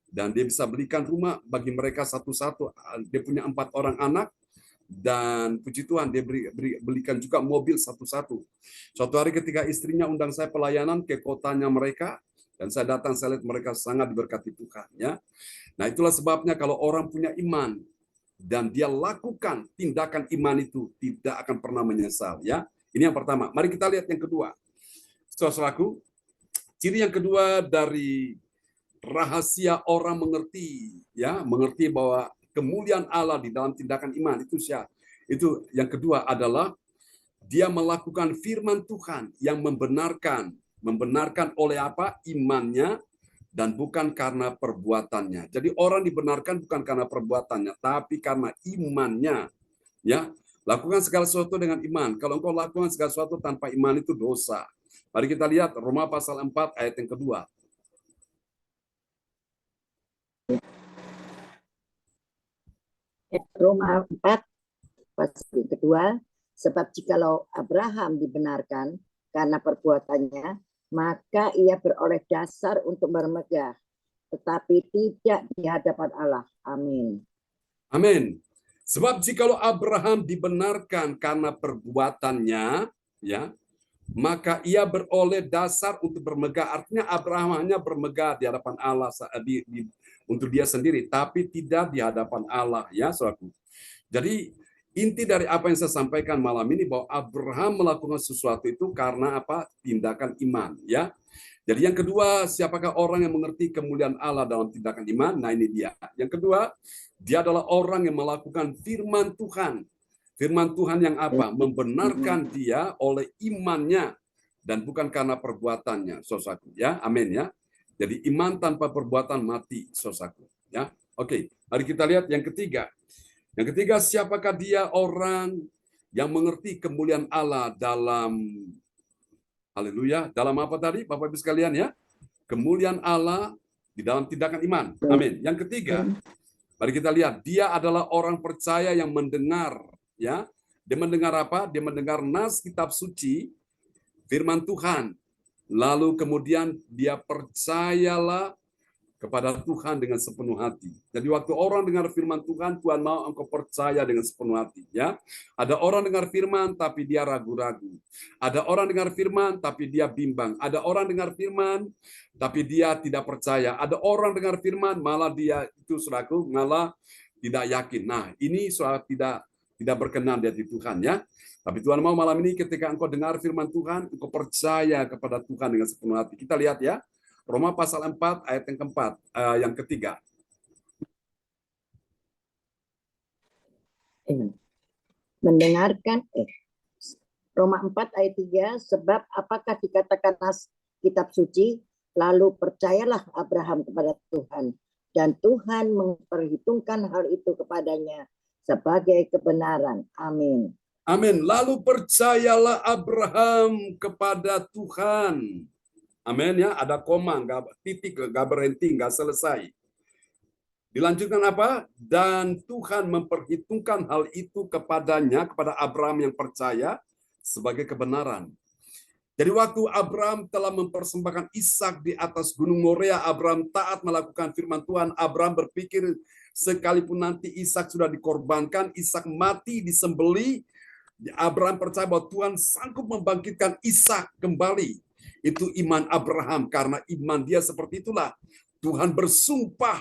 dan dia bisa belikan rumah bagi mereka satu-satu. Dia punya 4 orang anak, dan puji Tuhan dia belikan juga mobil satu-satu. Suatu hari ketika istrinya undang saya pelayanan ke kotanya mereka, dan saya datang, saya lihat mereka sangat diberkati Tuhan, ya. Nah, itulah sebabnya kalau orang punya iman dan dia lakukan tindakan iman itu, tidak akan pernah menyesal, ya. Ini yang pertama. Mari kita lihat yang kedua. Saudaraku, ciri yang kedua dari rahasia orang mengerti, ya, mengerti bahwa kemuliaan Allah di dalam tindakan iman itu siapa? Itu yang kedua adalah dia melakukan firman Tuhan yang membenarkan oleh apa? Imannya, dan bukan karena perbuatannya. Jadi orang dibenarkan bukan karena perbuatannya, tapi karena imannya, ya. Lakukan segala sesuatu dengan iman. Kalau engkau lakukan segala sesuatu tanpa iman itu dosa. Mari kita lihat Roma pasal 4 ayat yang kedua. Roma 4 pasal yang kedua, sebab jikalau Abraham dibenarkan karena perbuatannya, maka ia beroleh dasar untuk bermegah, tetapi tidak di hadapan Allah. Amin. Amin. Sebab jikalau Abraham dibenarkan karena perbuatannya, ya, maka ia beroleh dasar untuk bermegah. Artinya Abraham hanya bermegah di hadapan Allah untuk dia sendiri, tapi tidak di hadapan Allah, ya, saudaraku. Jadi inti dari apa yang saya sampaikan malam ini bahwa Abraham melakukan sesuatu itu karena apa? Tindakan iman, ya. Jadi yang kedua, siapakah orang yang mengerti kemuliaan Allah dalam tindakan iman? Nah, ini dia. Yang kedua, dia adalah orang yang melakukan firman Tuhan. Firman Tuhan yang apa? Membenarkan dia oleh imannya dan bukan karena perbuatannya, saudaraku, ya. Amin, ya. Jadi iman tanpa perbuatan mati, saudaraku, ya. Oke, mari kita lihat yang ketiga. Yang ketiga, siapakah dia orang yang mengerti kemuliaan Allah dalam, haleluya, dalam apa tadi Bapak Ibu sekalian, ya? Kemuliaan Allah di dalam tindakan iman. Amin. Yang ketiga, mari kita lihat, dia adalah orang percaya yang mendengar, ya. Dia mendengar apa? Dia mendengar nas kitab suci, firman Tuhan. Lalu kemudian dia percayalah kepada Tuhan dengan sepenuh hati. Jadi waktu orang dengar firman Tuhan, Tuhan mau engkau percaya dengan sepenuh hati, ya. Ada orang dengar firman tapi dia ragu-ragu. Ada orang dengar firman tapi dia bimbang. Ada orang dengar firman tapi dia tidak percaya. Ada orang dengar firman malah dia itu, saudaraku, malah tidak yakin. Nah, ini soal tidak tidak berkenan di hati Tuhan ya. Tapi Tuhan mau malam ini ketika engkau dengar firman Tuhan, engkau percaya kepada Tuhan dengan sepenuh hati. Kita lihat ya, Roma pasal 4 ayat yang keempat, yang ketiga. Mendengarkan Roma 4 ayat 3, sebab apakah dikatakan kitab suci, lalu percayalah Abraham kepada Tuhan, dan Tuhan memperhitungkan hal itu kepadanya sebagai kebenaran. Amin. Amin. Lalu percayalah Abraham kepada Tuhan. Amin ya. Ada koma, nggak titik, nggak berhenti, nggak selesai. Dilanjutkan apa? Dan Tuhan memperhitungkan hal itu kepadanya, kepada Abraham yang percaya sebagai kebenaran. Jadi waktu Abraham telah mempersembahkan Ishak di atas Gunung Moria, Abraham taat melakukan firman Tuhan. Abraham berpikir sekalipun nanti Ishak sudah dikorbankan, Ishak mati disembelih, Abraham percaya bahwa Tuhan sanggup membangkitkan Ishak kembali. Itu iman Abraham, karena iman dia seperti itulah. Tuhan bersumpah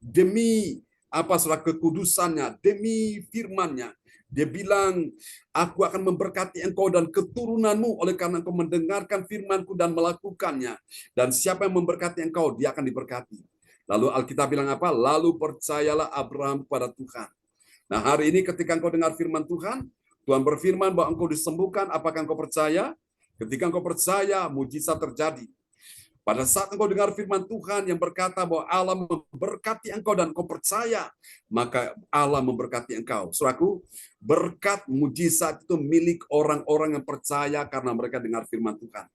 demi saudara kekudusannya, demi firman-Nya. Dia bilang, aku akan memberkati engkau dan keturunanmu oleh karena engkau mendengarkan firman-Ku dan melakukannya. Dan siapa yang memberkati engkau, dia akan diberkati. Lalu Alkitab bilang apa? Lalu percayalah Abraham kepada Tuhan. Nah, hari ini ketika engkau dengar firman Tuhan, Tuhan berfirman bahwa engkau disembuhkan, apakah engkau percaya? Ketika engkau percaya, mujizat terjadi. Pada saat engkau dengar firman Tuhan yang berkata bahwa Allah memberkati engkau dan engkau percaya, maka Allah memberkati engkau. Saudaraku, berkat mujizat itu milik orang-orang yang percaya karena mereka dengar firman Tuhan.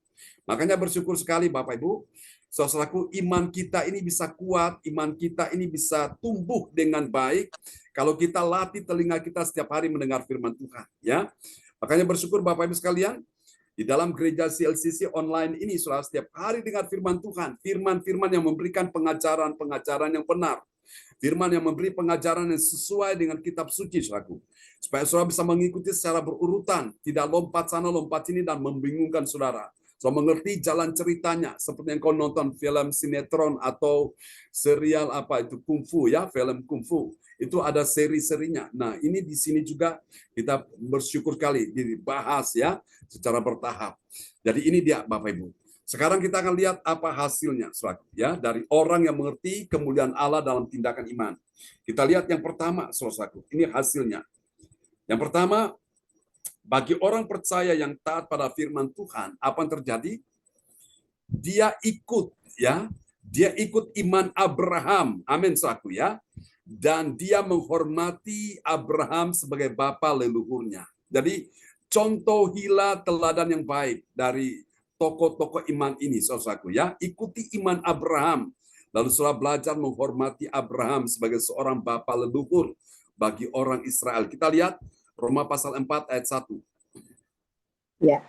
Makanya bersyukur sekali Bapak Ibu, saudaraku, iman kita ini bisa kuat, iman kita ini bisa tumbuh dengan baik kalau kita latih telinga kita setiap hari mendengar firman Tuhan, ya. Makanya bersyukur Bapak Ibu sekalian, di dalam gereja CLCC online ini saudara setiap hari dengar firman Tuhan, firman-firman yang memberikan pengajaran-pengajaran yang benar. Firman yang memberi pengajaran yang sesuai dengan kitab suci, saudaraku. Supaya saudara bisa mengikuti secara berurutan, tidak lompat sana lompat sini dan membingungkan saudara. So mengerti jalan ceritanya, seperti yang kau nonton film sinetron atau serial kungfu ya, film kungfu. Itu ada seri-serinya. Nah, ini di sini juga kita bersyukur kali dibahas ya secara bertahap. Jadi ini dia Bapak Ibu. Sekarang kita akan lihat apa hasilnya, saudara, ya, dari orang yang mengerti kemuliaan Allah dalam tindakan iman. Kita lihat yang pertama, saudara, ini hasilnya. Yang pertama, bagi orang percaya yang taat pada firman Tuhan, apa yang terjadi? Dia ikut iman Abraham. Amin, saudaraku ya. Dan dia menghormati Abraham sebagai bapa leluhurnya. Jadi contoh hila teladan yang baik dari tokoh-tokoh iman ini, saudaraku ya. Ikuti iman Abraham. Lalu saudara belajar menghormati Abraham sebagai seorang bapa leluhur bagi orang Israel. Kita lihat Roma pasal 4 ayat 1. Ya,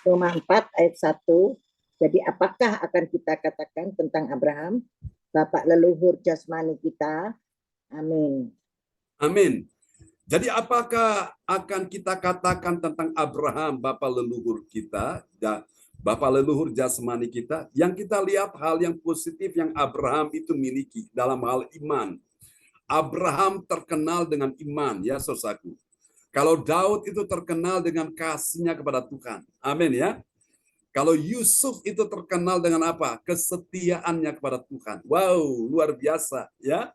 Roma 4 ayat 1. Jadi apakah akan kita katakan tentang Abraham, bapak leluhur jasmani kita? Amin. Amin. Jadi apakah akan kita katakan tentang Abraham, bapa leluhur kita, bapa leluhur jasmani kita? Yang kita lihat hal yang positif yang Abraham itu miliki dalam hal iman. Abraham terkenal dengan iman, ya saudaraku. Kalau Daud itu terkenal dengan kasihnya kepada Tuhan. Amin ya. Kalau Yusuf itu terkenal dengan apa? Kesetiaannya kepada Tuhan. Wow, luar biasa ya,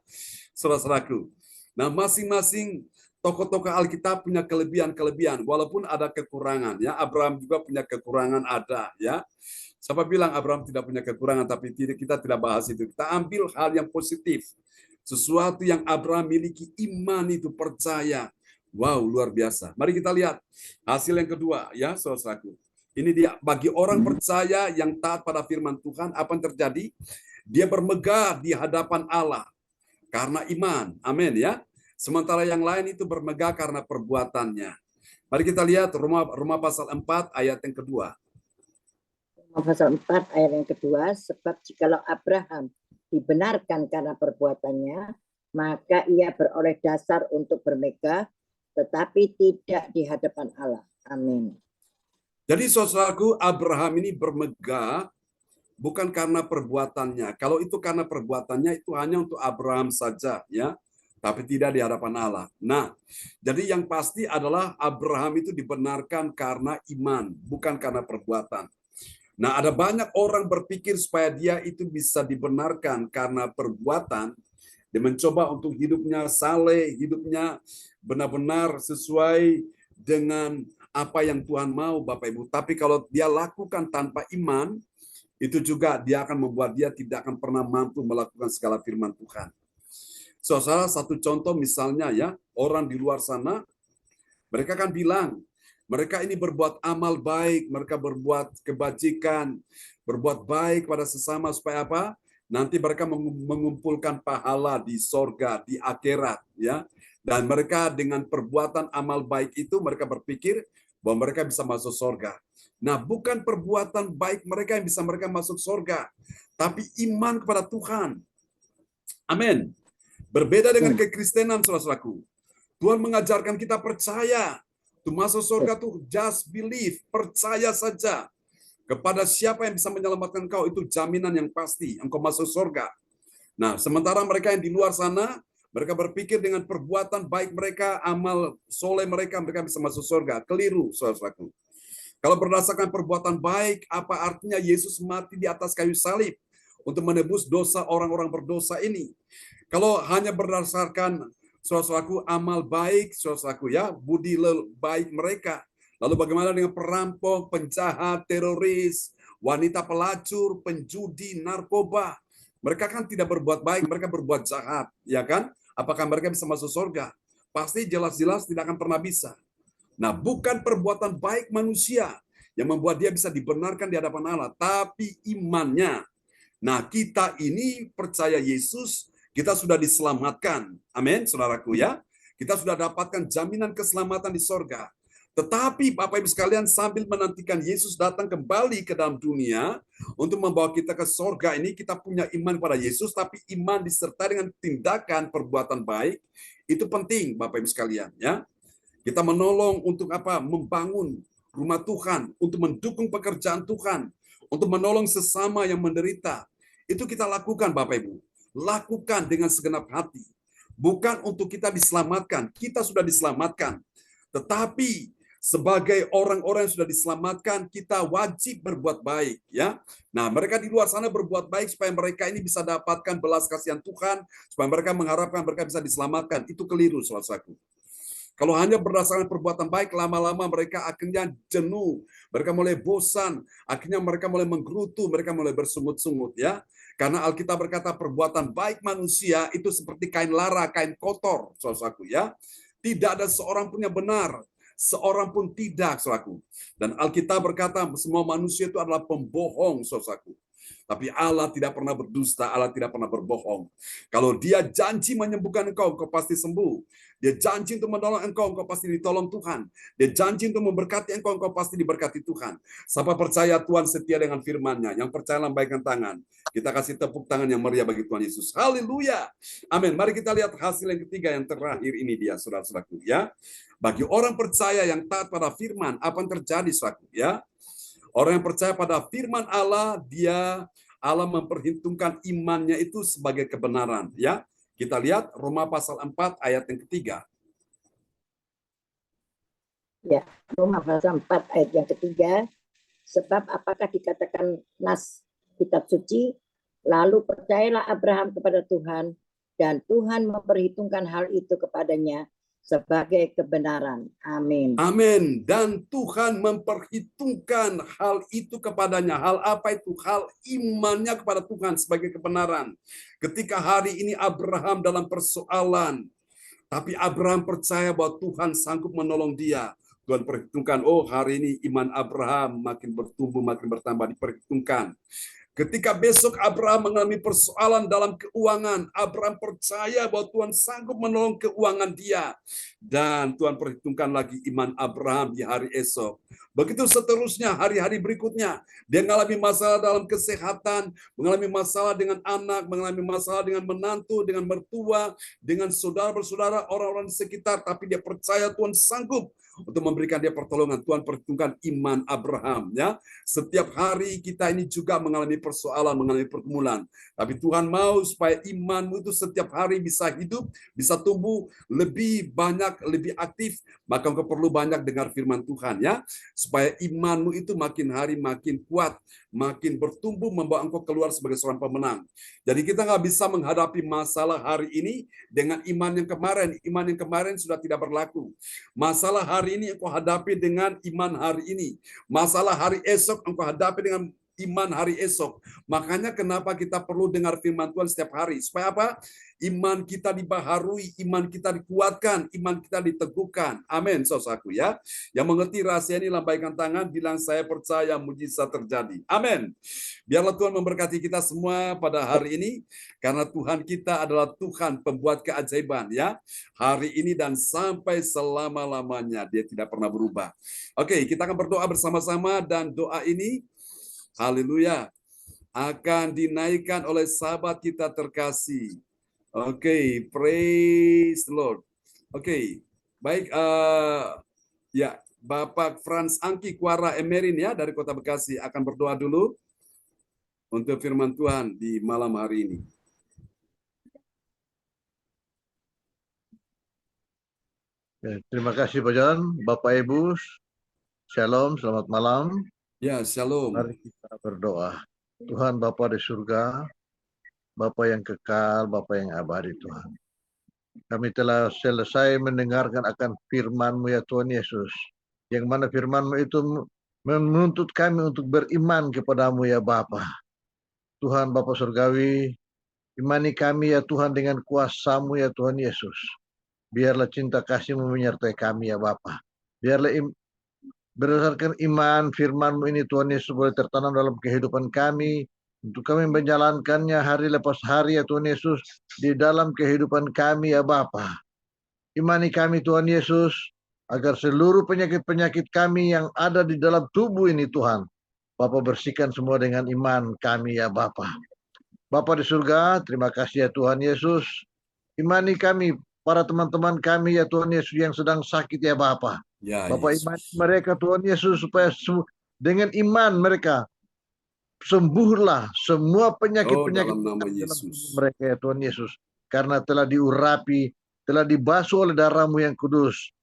saudara-saudaraku. Nah, masing-masing tokoh-tokoh Alkitab punya kelebihan-kelebihan, walaupun ada kekurangan. Ya, Abraham juga punya kekurangan, ada. Ya, siapa bilang Abraham tidak punya kekurangan? Tapi kita tidak bahas itu. Kita ambil hal yang positif, sesuatu yang Abraham miliki, iman itu, percaya. Wow, luar biasa. Mari kita lihat hasil yang kedua, ya, saudaraku. Ini dia, bagi orang percaya yang taat pada firman Tuhan, apa yang terjadi? Dia bermegah di hadapan Allah karena iman. Amin ya. Sementara yang lain itu bermegah karena perbuatannya. Mari kita lihat Roma pasal 4 ayat yang kedua. Roma pasal 4 ayat yang kedua, sebab jikalau Abraham dibenarkan karena perbuatannya, maka ia beroleh dasar untuk bermegah, tetapi tidak di hadapan Allah. Amin. Jadi saudaraku, Abraham ini bermegah bukan karena perbuatannya. Kalau itu karena perbuatannya, itu hanya untuk Abraham saja, ya. tapi tidak di hadapan Allah. Nah, jadi yang pasti adalah Abraham itu dibenarkan karena iman, bukan karena perbuatan. Nah, ada banyak orang berpikir supaya dia itu bisa dibenarkan karena perbuatan. Dia mencoba untuk hidupnya saleh, hidupnya benar-benar sesuai dengan apa yang Tuhan mau, Bapak Ibu. Tapi kalau dia lakukan tanpa iman, itu juga dia akan membuat dia tidak akan pernah mampu melakukan segala firman Tuhan. So, salah satu contoh misalnya ya, orang di luar sana, mereka kan bilang, mereka ini berbuat amal baik, mereka berbuat kebajikan, berbuat baik pada sesama supaya apa? Nanti mereka mengumpulkan pahala di sorga, di akhirat, ya. Dan mereka dengan perbuatan amal baik itu, mereka berpikir bahwa mereka bisa masuk sorga. Nah, bukan perbuatan baik mereka yang bisa mereka masuk sorga, tapi iman kepada Tuhan. Amin. Berbeda dengan kekristenan, saudara-saudaraku. Tuhan mengajarkan kita percaya. Untuk masuk surga tuh just believe, percaya saja. Kepada siapa yang bisa menyelamatkan kau, itu jaminan yang pasti, engkau masuk surga. Nah, sementara mereka yang di luar sana, mereka berpikir dengan perbuatan baik mereka, amal soleh mereka bisa masuk surga. Keliru, saudara-saudaraku. Kalau berdasarkan perbuatan baik, apa artinya Yesus mati di atas kayu salib untuk menebus dosa orang-orang berdosa ini? Kalau hanya berdasarkan saudara-saudaraku amal baik, saudara-saudaraku ya, budi baik mereka. Lalu bagaimana dengan perampok, penjahat, teroris, wanita pelacur, penjudi, narkoba? Mereka kan tidak berbuat baik, mereka berbuat jahat, ya kan? Apakah mereka bisa masuk surga? Pasti jelas-jelas tidak akan pernah bisa. Nah, bukan perbuatan baik manusia yang membuat dia bisa dibenarkan di hadapan Allah, tapi imannya. Nah, kita ini percaya Yesus, kita sudah diselamatkan. Amin, saudaraku ya. Kita sudah dapatkan jaminan keselamatan di sorga. Tetapi Bapak Ibu sekalian, sambil menantikan Yesus datang kembali ke dalam dunia untuk membawa kita ke sorga ini, kita punya iman pada Yesus, tapi iman disertai dengan tindakan perbuatan baik, itu penting Bapak Ibu sekalian ya. Kita menolong untuk apa? Membangun rumah Tuhan, untuk mendukung pekerjaan Tuhan, untuk menolong sesama yang menderita. Itu kita lakukan Bapak Ibu. Lakukan dengan segenap hati. Bukan untuk kita diselamatkan, kita sudah diselamatkan. Tetapi sebagai orang-orang yang sudah diselamatkan, kita wajib berbuat baik, ya. Nah, mereka di luar sana berbuat baik supaya mereka ini bisa dapatkan belas kasihan Tuhan, supaya mereka mengharapkan mereka bisa diselamatkan. Itu keliru, saudaraku. Kalau hanya berdasarkan perbuatan baik, lama-lama mereka akhirnya jenuh, mereka mulai bosan, akhirnya mereka mulai menggerutu, mereka mulai bersungut-sungut, ya. Karena Alkitab berkata perbuatan baik manusia itu seperti kain lara, kain kotor, saudaraku, ya. Tidak ada seorang pun yang benar, seorang pun tidak, saudaraku. Dan Alkitab berkata semua manusia itu adalah pembohong, saudaraku. Tapi Allah tidak pernah berdusta, Allah tidak pernah berbohong. Kalau dia janji menyembuhkan engkau, engkau pasti sembuh. Dia janji untuk menolong engkau, engkau pasti ditolong Tuhan. Dia janji untuk memberkati engkau, engkau pasti diberkati Tuhan. Siapa percaya Tuhan setia dengan firman-Nya, yang percaya lambaikan tangan. Kita kasih tepuk tangan yang meriah bagi Tuhan Yesus. Haleluya. Amin. Mari kita lihat hasil yang ketiga, yang terakhir ini dia, saudara-saudaraku. Ya. Bagi orang percaya yang taat pada firman, apa yang terjadi, saudaraku? Ya. Orang yang percaya pada firman Allah, Allah memperhitungkan imannya itu sebagai kebenaran. Ya, kita lihat Roma pasal 4 ayat yang ketiga. Ya, Roma pasal 4 ayat yang ketiga. Sebab apakah dikatakan nas kitab suci, lalu percayalah Abraham kepada Tuhan, dan Tuhan memperhitungkan hal itu kepadanya sebagai kebenaran. Amin. Amin. Dan Tuhan memperhitungkan hal itu kepadanya. Hal apa itu? Hal imannya kepada Tuhan sebagai kebenaran. Ketika hari ini Abraham dalam persoalan, tapi Abraham percaya bahwa Tuhan sanggup menolong dia. Tuhan perhitungkan, oh hari ini iman Abraham makin bertumbuh, makin bertambah, diperhitungkan. Ketika besok Abraham mengalami persoalan dalam keuangan, Abraham percaya bahwa Tuhan sanggup menolong keuangan dia. Dan Tuhan perhitungkan lagi iman Abraham di hari esok. Begitu seterusnya, hari-hari berikutnya. Dia mengalami masalah dalam kesehatan, mengalami masalah dengan anak, mengalami masalah dengan menantu, dengan mertua, dengan saudara-saudara, orang-orang di sekitar. Tapi dia percaya Tuhan sanggup untuk memberikan dia pertolongan. Tuhan perhitungkan iman Abraham, ya. Setiap hari kita ini juga mengalami persoalan, mengalami pergumulan. Tapi Tuhan mau supaya imanmu itu setiap hari bisa hidup, bisa tumbuh lebih banyak, lebih aktif. Maka engkau perlu banyak dengar firman Tuhan, ya. Supaya imanmu itu makin hari makin kuat, makin bertumbuh, membawa engkau keluar sebagai seorang pemenang. Jadi kita nggak bisa menghadapi masalah hari ini dengan iman yang kemarin. Iman yang kemarin sudah tidak berlaku. Masalah hari ini engkau hadapi dengan iman hari ini. Masalah hari esok engkau hadapi dengan iman hari esok. Makanya kenapa kita perlu dengar firman Tuhan setiap hari. Supaya apa? Iman kita dibaharui, iman kita dikuatkan, iman kita diteguhkan. Amin, saudaraku, ya. Yang mengerti rahasia ini lambaikan tangan, bilang saya percaya mujizat terjadi. Amin. Biarlah Tuhan memberkati kita semua pada hari ini, karena Tuhan kita adalah Tuhan pembuat keajaiban, ya. Hari ini dan sampai selama-lamanya, dia tidak pernah berubah. Oke, kita akan berdoa bersama-sama, dan doa ini, haleluya, akan dinaikkan oleh sahabat kita terkasih. Oke, praise the Lord. Oke, baik, ya, Bapak Frans Angki Kuara Emerin, ya, dari Kota Bekasi akan berdoa dulu untuk firman Tuhan di malam hari ini. Terima kasih Pak John, Bapak Ibu, Shalom, selamat malam. Ya, shalom. Mari kita berdoa. Tuhan Bapa di surga, Bapa yang kekal, Bapa yang abadi Tuhan. Kami telah selesai mendengarkan akan firman-Mu ya Tuhan Yesus. Yang mana firman-Mu itu menuntut kami untuk beriman kepadamu ya Bapa. Tuhan Bapa Surgawi, imani kami ya Tuhan dengan kuasa-Mu ya Tuhan Yesus. Biarlah cinta kasih-Mu menyertai kami ya Bapa. Biarlah berdasarkan iman firman-Mu ini Tuhan Yesus boleh tertanam dalam kehidupan kami. Untuk kami menjalankannya hari lepas hari ya Tuhan Yesus. Di dalam kehidupan kami ya Bapa. Imani kami Tuhan Yesus. Agar seluruh penyakit-penyakit kami yang ada di dalam tubuh ini Tuhan. Bapa bersihkan semua dengan iman kami ya Bapa. Bapa di surga, terima kasih ya Tuhan Yesus. Imani kami, para teman-teman kami ya Tuhan Yesus yang sedang sakit ya Bapa. Ya, Bapak Yesus. imani mereka Tuhan Yesus supaya dengan iman mereka sembuhlah semua penyakit-penyakit dalam nama dalam Yesus. tubuh mereka ya Tuhan Yesus. Karena telah diurapi, telah dibasuh oleh darah-Mu yang kudus.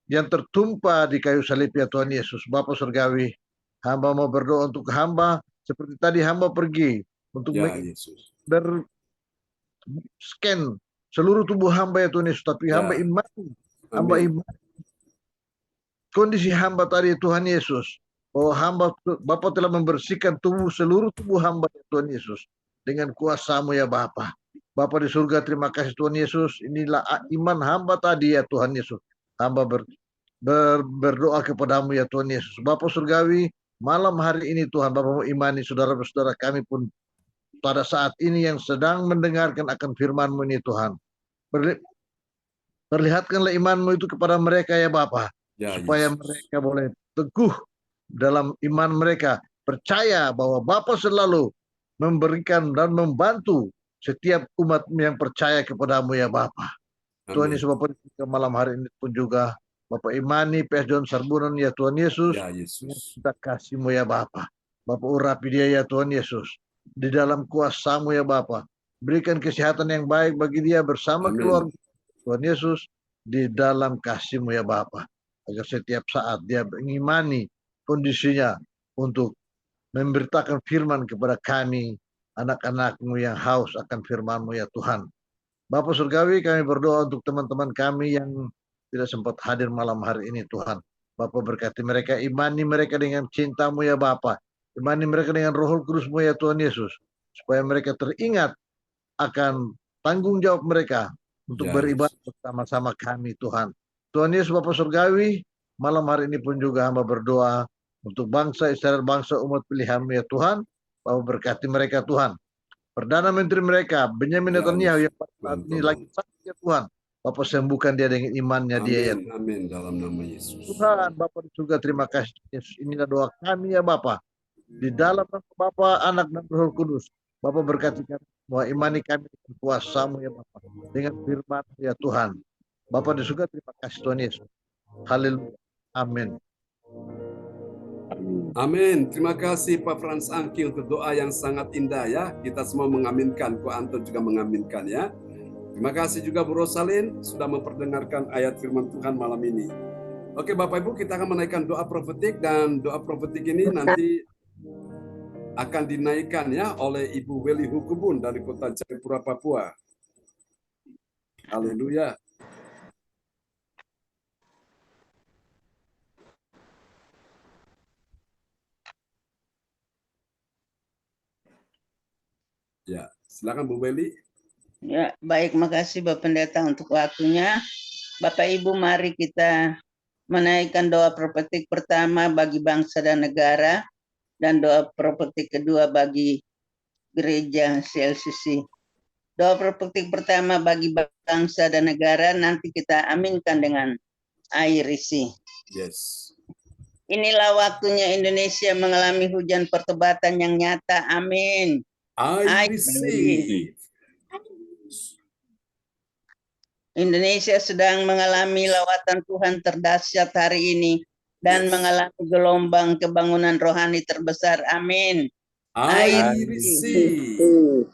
Yang tertumpah di kayu salib ya Tuhan Yesus. Bapa Surgawi, hamba mau berdoa untuk hamba. Seperti tadi hamba pergi untuk Ya, Yesus. scan seluruh tubuh hamba ya Tuhan Yesus. Tapi Ya. hamba iman. Hamba Amin. iman. Kondisi hamba tadi Tuhan Yesus. Bahwa hamba Bapa telah membersihkan seluruh tubuh hamba ya Tuhan Yesus. Dengan kuasa-Mu ya Bapa. Bapa di surga, terima kasih Tuhan Yesus. Inilah iman hamba tadi ya Tuhan Yesus. Hamba berdoa kepadamu ya Tuhan Yesus. Bapa Surgawi, malam hari ini Tuhan Bapa mau imani saudara-saudara kami pun pada saat ini yang sedang mendengarkan akan firman-Mu ini Tuhan. Perlihatkanlah iman-Mu itu kepada mereka ya Bapa. Ya, supaya Yesus. mereka boleh teguh dalam iman mereka. Percaya bahwa Bapa selalu memberikan dan membantu setiap umat yang percaya kepadamu ya Bapa. Tuhan Yesus Bapa malam hari ini pun juga Bapak imani PS John Sarbunan ya Tuhan Yesus. Ya, Yesus. Kita kasih-Mu ya Bapa. Bapak urapi dia ya Tuhan Yesus. Di dalam kuasa-Mu ya Bapa. Berikan kesehatan yang baik bagi dia bersama Amin. keluarga Tuhan Yesus. Di dalam kasih-Mu ya Bapa. Agar setiap saat dia mengimani kondisinya untuk memberitakan firman kepada kami, anak-anak-Mu yang haus akan firman-Mu ya Tuhan. Bapak Surgawi, kami berdoa untuk teman-teman kami yang tidak sempat hadir malam hari ini Tuhan. Bapak berkati mereka, imani mereka dengan cinta-Mu ya Bapa. Imani mereka dengan Roh Kudus-Mu ya Tuhan Yesus. Supaya mereka teringat akan tanggung jawab mereka untuk Ya, beribadah bersama-sama kami Tuhan. Tuhan Yesus Bapak Surgawi, malam hari ini pun juga hamba berdoa untuk bangsa Israel, bangsa umat pilihan-Mu ya Tuhan. Bapak berkati mereka Tuhan. Perdana Menteri mereka, Benyamin Ya, Netanyahu yang Yesus. saat ini lagi sakit ya Tuhan. Bapak sembuhkan dia dengan imannya dia ya Amin. Amin. Dalam nama Yesus. Tuhan. Bapak juga terima kasih Yesus. Inilah doa kami ya Bapak. Di dalam nama Bapa, Anak dan Roh Kudus. Bapak berkati kami semua, imani kami dengan kuasa-Mu ya Bapak. Dengan firman ya Tuhan. Bapa di surga, terima kasih Tuhan Yesus. Haleluya. Amin. Amin. Terima kasih Pak Frans Angki untuk doa yang sangat indah ya. Kita semua mengaminkan, Ko Anton juga mengaminkan ya. Terima kasih juga Bu Rosalin sudah memperdengarkan ayat firman Tuhan malam ini. Oke Bapak Ibu, kita akan menaikkan doa profetik, dan doa profetik ini nanti akan dinaikkan ya oleh Ibu Weli Hukubun dari Kota Jayapura, Papua. Haleluya. Ya, silakan Bu Weli. Ya, baik, makasih Bapak Pendeta untuk waktunya. Bapak Ibu, mari kita menaikkan doa profetik pertama bagi bangsa dan negara, dan doa profetik kedua bagi gereja CLCC. Doa profetik pertama bagi bangsa dan negara nanti kita aminkan dengan air isi. Yes. Inilah waktunya Indonesia mengalami hujan pertobatan yang nyata. Amin. I receive. Indonesia sedang mengalami lawatan Tuhan terdahsyat hari ini dan mengalami gelombang kebangunan rohani terbesar. Amin. I receive.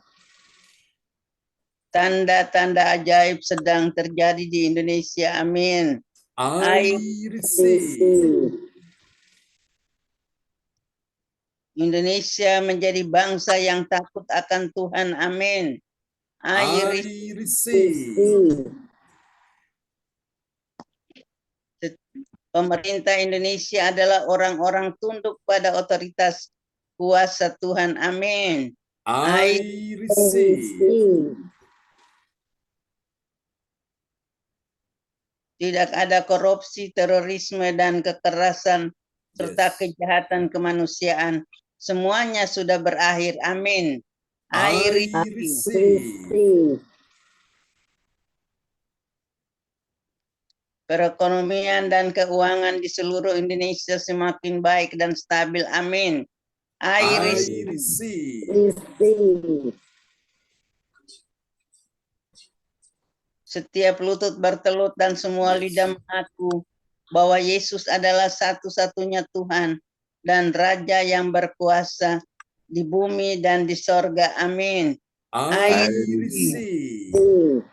Tanda-tanda ajaib sedang terjadi di Indonesia. Amin. I receive. Indonesia menjadi bangsa yang takut akan Tuhan. Amin. I receive. Pemerintah Indonesia adalah orang-orang tunduk pada otoritas kuasa Tuhan. Amin. I receive. Tidak ada korupsi, terorisme, dan kekerasan, serta kejahatan kemanusiaan. Semuanya sudah berakhir. Amin. I receive. Perekonomian dan keuangan di seluruh Indonesia semakin baik dan stabil. Amin. I receive. Setiap lutut bertelut dan semua lidah mengaku bahwa Yesus adalah satu-satunya Tuhan dan Raja yang berkuasa di bumi dan di sorga. Amin. I receive.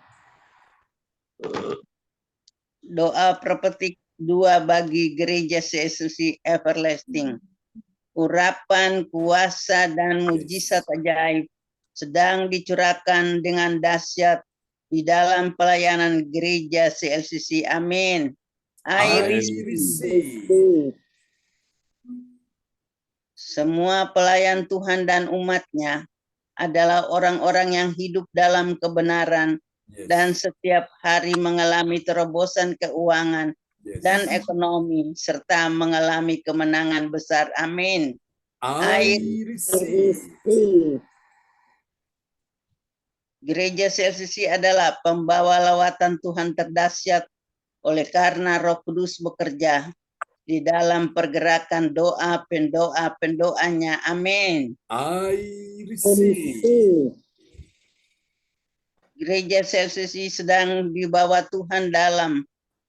Doa profetik 2 bagi gereja CSCC Everlasting. Urapan, kuasa, dan mujizat ajaib sedang dicurahkan dengan dahsyat di dalam pelayanan gereja CLCC. Amin. I receive. Semua pelayan Tuhan dan umatnya adalah orang-orang yang hidup dalam kebenaran dan setiap hari mengalami terobosan keuangan dan ekonomi serta mengalami kemenangan besar. Amin. I receive. Gereja CLCC adalah pembawa lawatan Tuhan terdahsyat oleh karena Roh Kudus bekerja di dalam pergerakan doa pendoanya. Amin. I receive. Gereja CLCC sedang dibawa Tuhan dalam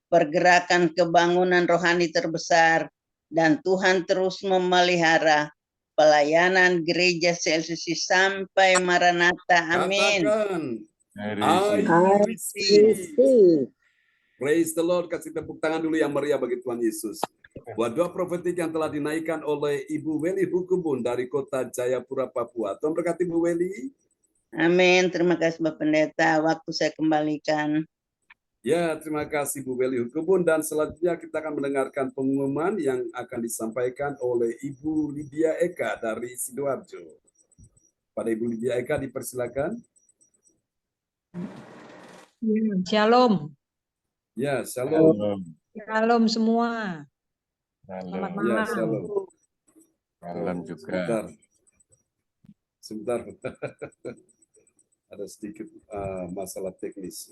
pergerakan kebangunan rohani terbesar, dan Tuhan terus memelihara pelayanan gereja CLCC sampai Maranatha. Amin. I receive. Praise the Lord. Kasih tepuk tangan dulu yang meriah bagi Tuhan Yesus. Buat doa profetik yang telah dinaikkan oleh Ibu Weli Hukubun dari Kota Jayapura, Papua. Tuhan berkati Bu Weli. Amin. Terima kasih Bapak Pendeta. Waktu saya kembalikan. Ya, terima kasih Bu Weli Hukubun. Dan selanjutnya kita akan mendengarkan pengumuman yang akan disampaikan oleh Ibu Lydia Eka dari Sidoarjo. Pada Ibu Lydia Eka dipersilakan. Shalom. Ya, shalom. Shalom semua. Selamat malam. Ya, shalom. Malam juga. Sebentar. Ada sedikit masalah teknis.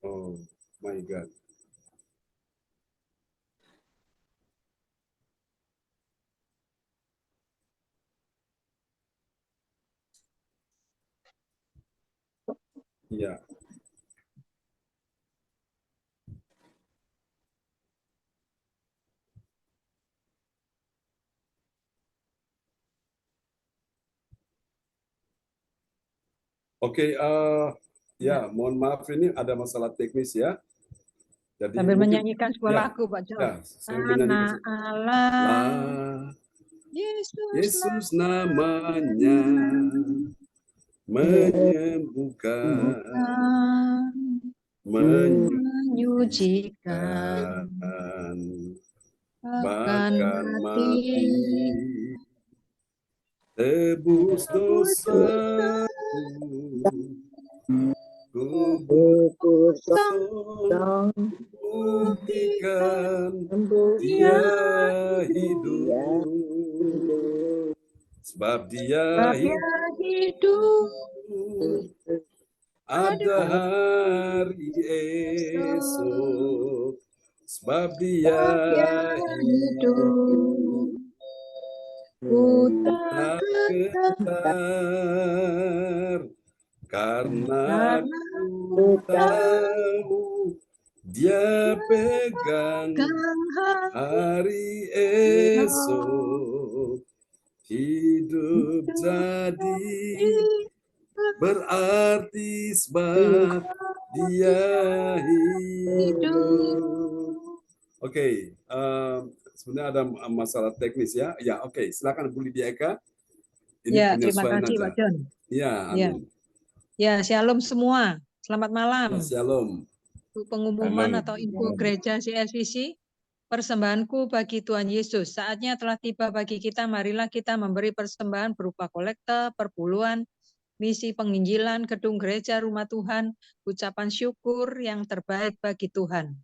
Oh my God. Iya. Oke, ya, mohon maaf ini ada masalah teknis ya. Jadi Sambil mungkin menyanyikan sebuah ya, lagu, Pak John. ya, saya menyanyi Anak Allah, lah, Yesus Yesus namanya menyembuhkan, menyucikan, bahkan mati, tebus dosaku, buktikan dia hidup, sebab dia hidup. Ada hari esok, sebab dia hidup. Ku tak gentar, karena ku tahu dia pegang hari esok. Hidup jadi berarti sebab dia hidup. Oke, sebenarnya ada masalah teknis ya. Ya, oke. Silakan Bu Lydia Eka. Ini Ya, terima penyesuaian kasih aja. Pak John. Ya, Ya. amin. Ya, shalom semua. Selamat malam. Ya, shalom. Pengumuman Shalom. atau info gereja CLCC. Persembahanku bagi Tuhan Yesus. Saatnya telah tiba bagi kita. Marilah kita memberi persembahan berupa kolekte, perpuluhan, misi penginjilan, gedung gereja, rumah Tuhan, ucapan syukur yang terbaik bagi Tuhan.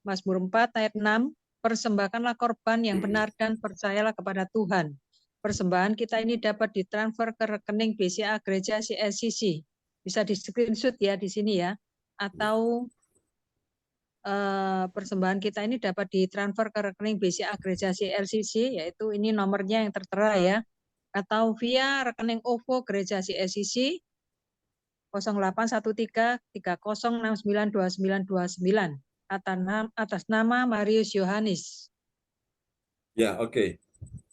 Mazmur 4 ayat 6, persembahkanlah korban yang benar dan percayalah kepada Tuhan. Persembahan kita ini dapat ditransfer ke rekening BCA Gereja CLCC. Bisa di screenshot ya di sini ya. Atau persembahan kita ini dapat ditransfer ke rekening BCA Gereja CLCC, yaitu ini nomornya yang tertera ya. Atau via rekening OVO Gereja CLCC 081330692929 atas nama Marius Yohanes. Ya, oke.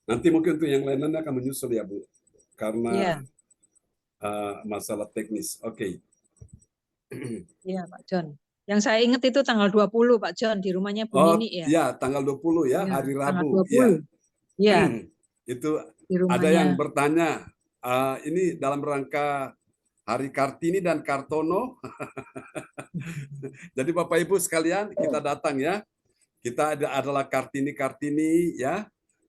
Nanti mungkin untuk yang lainnya akan menyusul ya, Bu. Karena Ya. Masalah teknis. Oke. Iya, Pak John. Yang saya ingat itu tanggal 20, Pak John, di rumahnya Bu Nini ya. Ya, tanggal 20 ya, hari Rabu. Tanggal 20. Ya. Itu Di rumahnya. ada yang bertanya, ini dalam rangka Hari Kartini dan Kartono. Jadi Bapak Ibu sekalian, kita datang ya. Kita adalah Kartini-Kartini ya.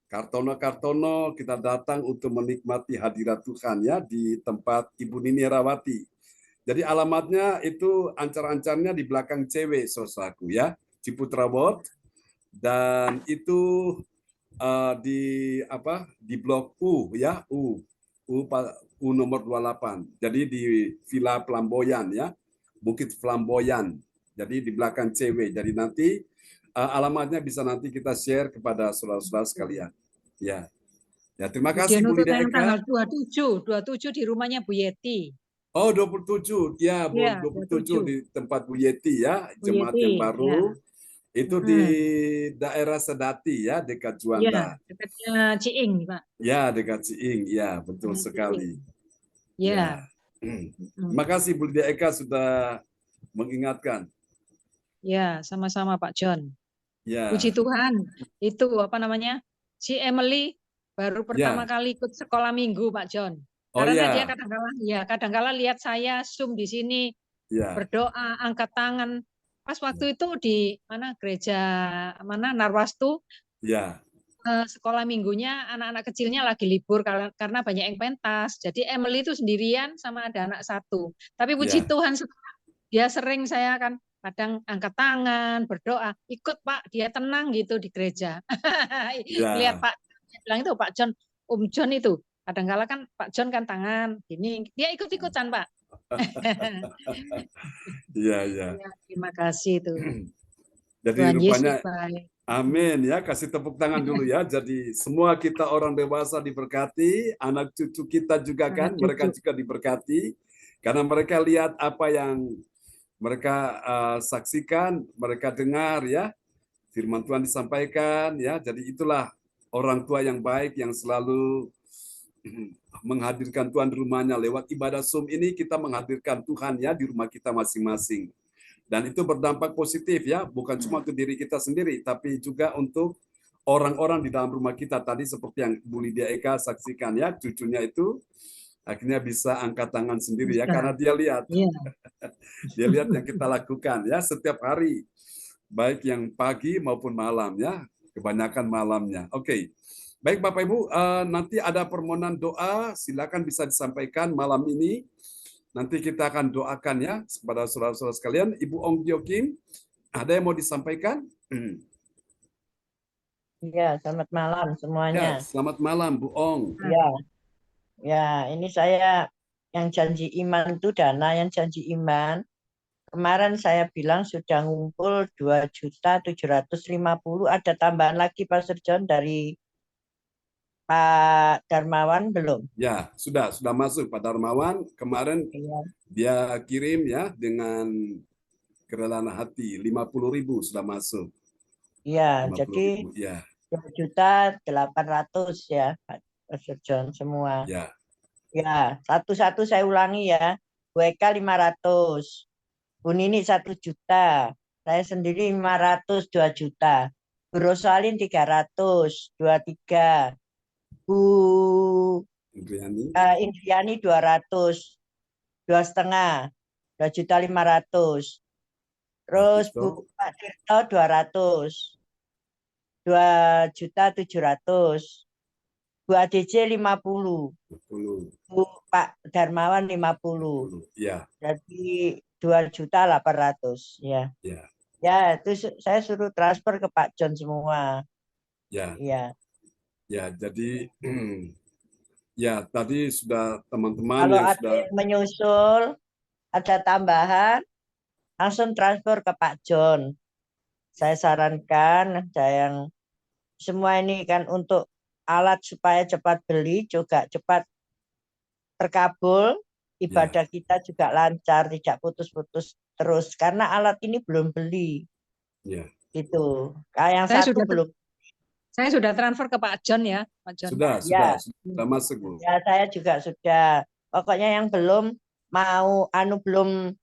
Kartono-Kartono, kita datang untuk menikmati hadirat Tuhan ya di tempat Ibu Nini Rawati. Jadi alamatnya itu ancar-ancarnya di belakang cewek, saudaraku ya, Ciputra World, dan itu di blok U ya, U nomor 28. Jadi di Villa Flamboyan ya, Bukit Flamboyan. Jadi di belakang cewek. Jadi nanti alamatnya bisa nanti kita share kepada saudara-saudara sekalian. Ya. Ya, terima kasih Bu Lydia Eka. Tanggal 27 di rumahnya Bu Yeti. Oh, 27. Ya, Bu, ya 27 di tempat Bu Yeti ya, jemaat Yeti, yang baru. Ya. Itu di daerah Sedati ya, dekat Juanda. Ya, dekatnya Ciing, Pak. Ya, dekat Ciing. Ya, betul sekali. Ya. Terima kasih Bu Lydia Eka sudah mengingatkan. Ya, sama-sama Pak John. Ya. Puji Tuhan. Itu apa namanya? Si Emily baru pertama kali ikut sekolah minggu, Pak John. Karena dia kadang-kala lihat saya Zoom di sini berdoa, angkat tangan. Pas waktu itu di mana gereja mana Narwastu. Ya. Sekolah minggunya anak-anak kecilnya lagi libur karena banyak yang pentas. Jadi Emily itu sendirian sama ada anak satu. Tapi puji Tuhan dia sering saya kan kadang angkat tangan, berdoa, ikut Pak, dia tenang gitu di gereja. Lihat Pak, bilang itu Pak John, Om John itu, kadang-kala kan Pak John kan tangan, gini, dia ikut-ikutan Pak. Iya. Terima kasih itu. Jadi Tuhan rupanya, Yesus baik. amin ya, kasih tepuk tangan dulu ya. Jadi semua kita orang dewasa diberkati, anak cucu kita juga kan, mereka juga diberkati. Karena mereka lihat apa yang mereka saksikan, mereka dengar ya, firman Tuhan disampaikan ya. Jadi itulah orang tua yang baik yang selalu menghadirkan Tuhan di rumahnya. Lewat ibadah Zoom ini kita menghadirkan Tuhan ya di rumah kita masing-masing. Dan itu berdampak positif ya, bukan cuma untuk diri kita sendiri, tapi juga untuk orang-orang di dalam rumah kita. Tadi seperti yang Bu Lydia Eka saksikan ya, cucunya itu akhirnya bisa angkat tangan sendiri ya, karena dia lihat. Iya. Dia lihat yang kita lakukan ya setiap hari, baik yang pagi maupun malam ya, kebanyakan malamnya. Oke. Baik Bapak Ibu, nanti ada permohonan doa, silakan bisa disampaikan malam ini. Nanti kita akan doakan ya kepada saudara-saudara sekalian. Ibu Ong Gyo Kim, ada yang mau disampaikan? Ya, selamat malam semuanya. Ya, selamat malam Bu Ong. Ya, ini saya yang janji iman itu dana yang janji iman. Kemarin saya bilang sudah ngumpul 2.750.000, ada tambahan lagi Pastor John dari Pak Darmawan belum? Ya, sudah masuk Pak Darmawan. Kemarin dia kirim ya dengan kerelaan hati 50.000 sudah masuk. Iya, jadi 50.000 ya. 2.800.000 ya Pak Pastor John semua. Ya. Ya, satu-satu saya ulangi ya. Bu Eka 500, Bu Nini 1 juta, saya sendiri 500, 2 juta. Bu Rosalin 300, 23. Bu Indriani 200, 2,5, 2.500.000. Terus Bu Pak Tirto 200, 2.700.000. Bu ADC 50. Bu Pak Darmawan 50. Ya. Jadi 2.800.000 ya. Ya. Ya, itu saya suruh transfer ke Pak John semua. Ya. Iya. Ya, jadi ya tadi sudah teman-teman Kalau yang ada sudah yang menyusul, ada tambahan, langsung transfer ke Pak John. Saya sarankan, yang semua ini kan untuk alat supaya cepat beli, juga cepat terkabul, ibadah kita juga lancar, tidak putus-putus terus. Karena alat ini belum beli. Ya. Gitu. Yang Saya satu belum. Saya sudah transfer ke Pak John ya, Pak John. Sudah masuk Bu. Ya, saya juga sudah. Pokoknya yang belum belum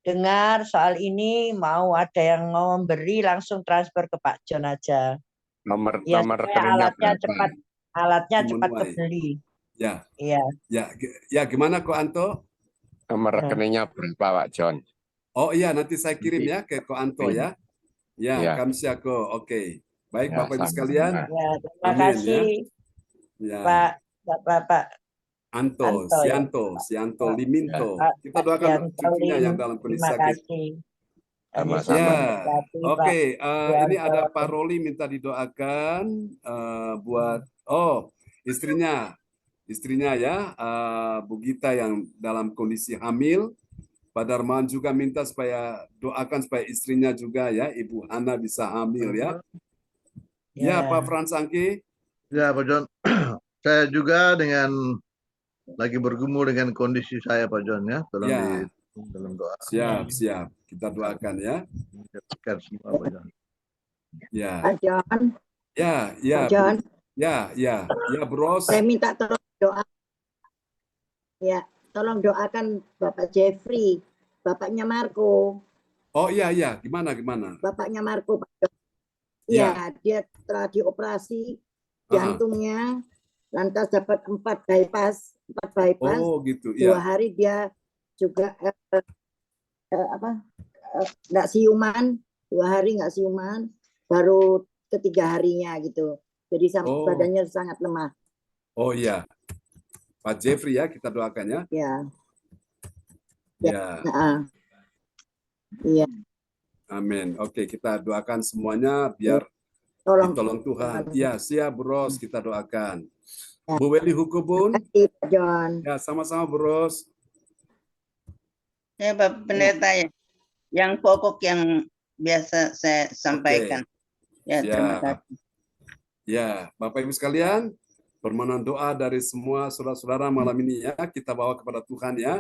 dengar soal ini, mau ada yang mau memberi, langsung transfer ke Pak John aja. Nomor Ya, rekeningnya berapa? Alatnya cepat kebeli. Ya. Iya. Ya, gimana Ko Anto? Nomor rekeningnya berapa Pak John? Oh iya, nanti saya kirim ya ke Ko Anto ya. Ya, Kamsiako. Oke. Baik Ya, Bapak Ibu sekalian. Ya, terima kasih ya. Pak Sianto Liminto. Kita doakan cucunya yang dalam kondisi sakit. Sama-sama. Oke, ini ada Pak Roli minta didoakan buat istrinya ya, Bu Gita yang dalam kondisi hamil. Pak Darmawan juga minta supaya doakan supaya istrinya juga ya, Ibu Hana bisa hamil ya. Ya, Pak Frans Angki. Ya, Pak John. Saya juga lagi bergumul dengan kondisi saya, Pak John ya. Tolong di dalam doa. Siap. Kita doakan ya. Semua, Pak John. Ya. Pak John. Ya. Pak John. Ya, Bros. Saya minta tolong doa. Ya, tolong doakan Bapak Jeffrey, bapaknya Marco. Oh iya, gimana? Bapaknya Marco, Pak John. Ya, dia telah dioperasi jantungnya, lantas dapat 4 bypass. Oh gitu. 2 hari dia juga nggak siuman, 2 hari nggak siuman, baru ketiga harinya gitu. Jadi badannya sangat lemah. Oh iya, Pak Jeffrey ya, kita doakan ya. Iya. Amin. Oke, kita doakan semuanya biar ditolong Tuhan. Iya, siap Bros, kita doakan. Bu Weli Hukubun. Ya, sama-sama Bros. Ya, Bapak Pendeta ya. Yang pokok yang biasa saya sampaikan. Ya, terima kasih. Ya, Bapak Ibu sekalian, permohonan doa dari semua saudara-saudara malam ini ya, kita bawa kepada Tuhan ya.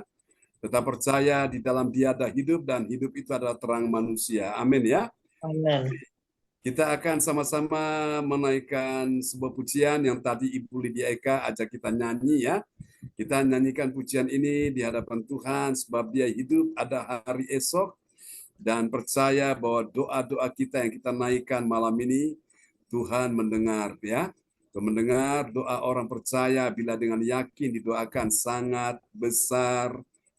Tetap percaya di dalam Dia ada hidup dan hidup itu adalah terang manusia. Amin ya. Amin. Kita akan sama-sama menaikkan sebuah pujian yang tadi Ibu Lydia Eka ajak kita nyanyi ya. Kita nyanyikan pujian ini di hadapan Tuhan sebab Dia hidup, ada hari esok, dan percaya bahwa doa-doa kita yang kita naikkan malam ini Tuhan mendengar ya. Tuhan mendengar doa orang percaya bila dengan yakin didoakan sangat besar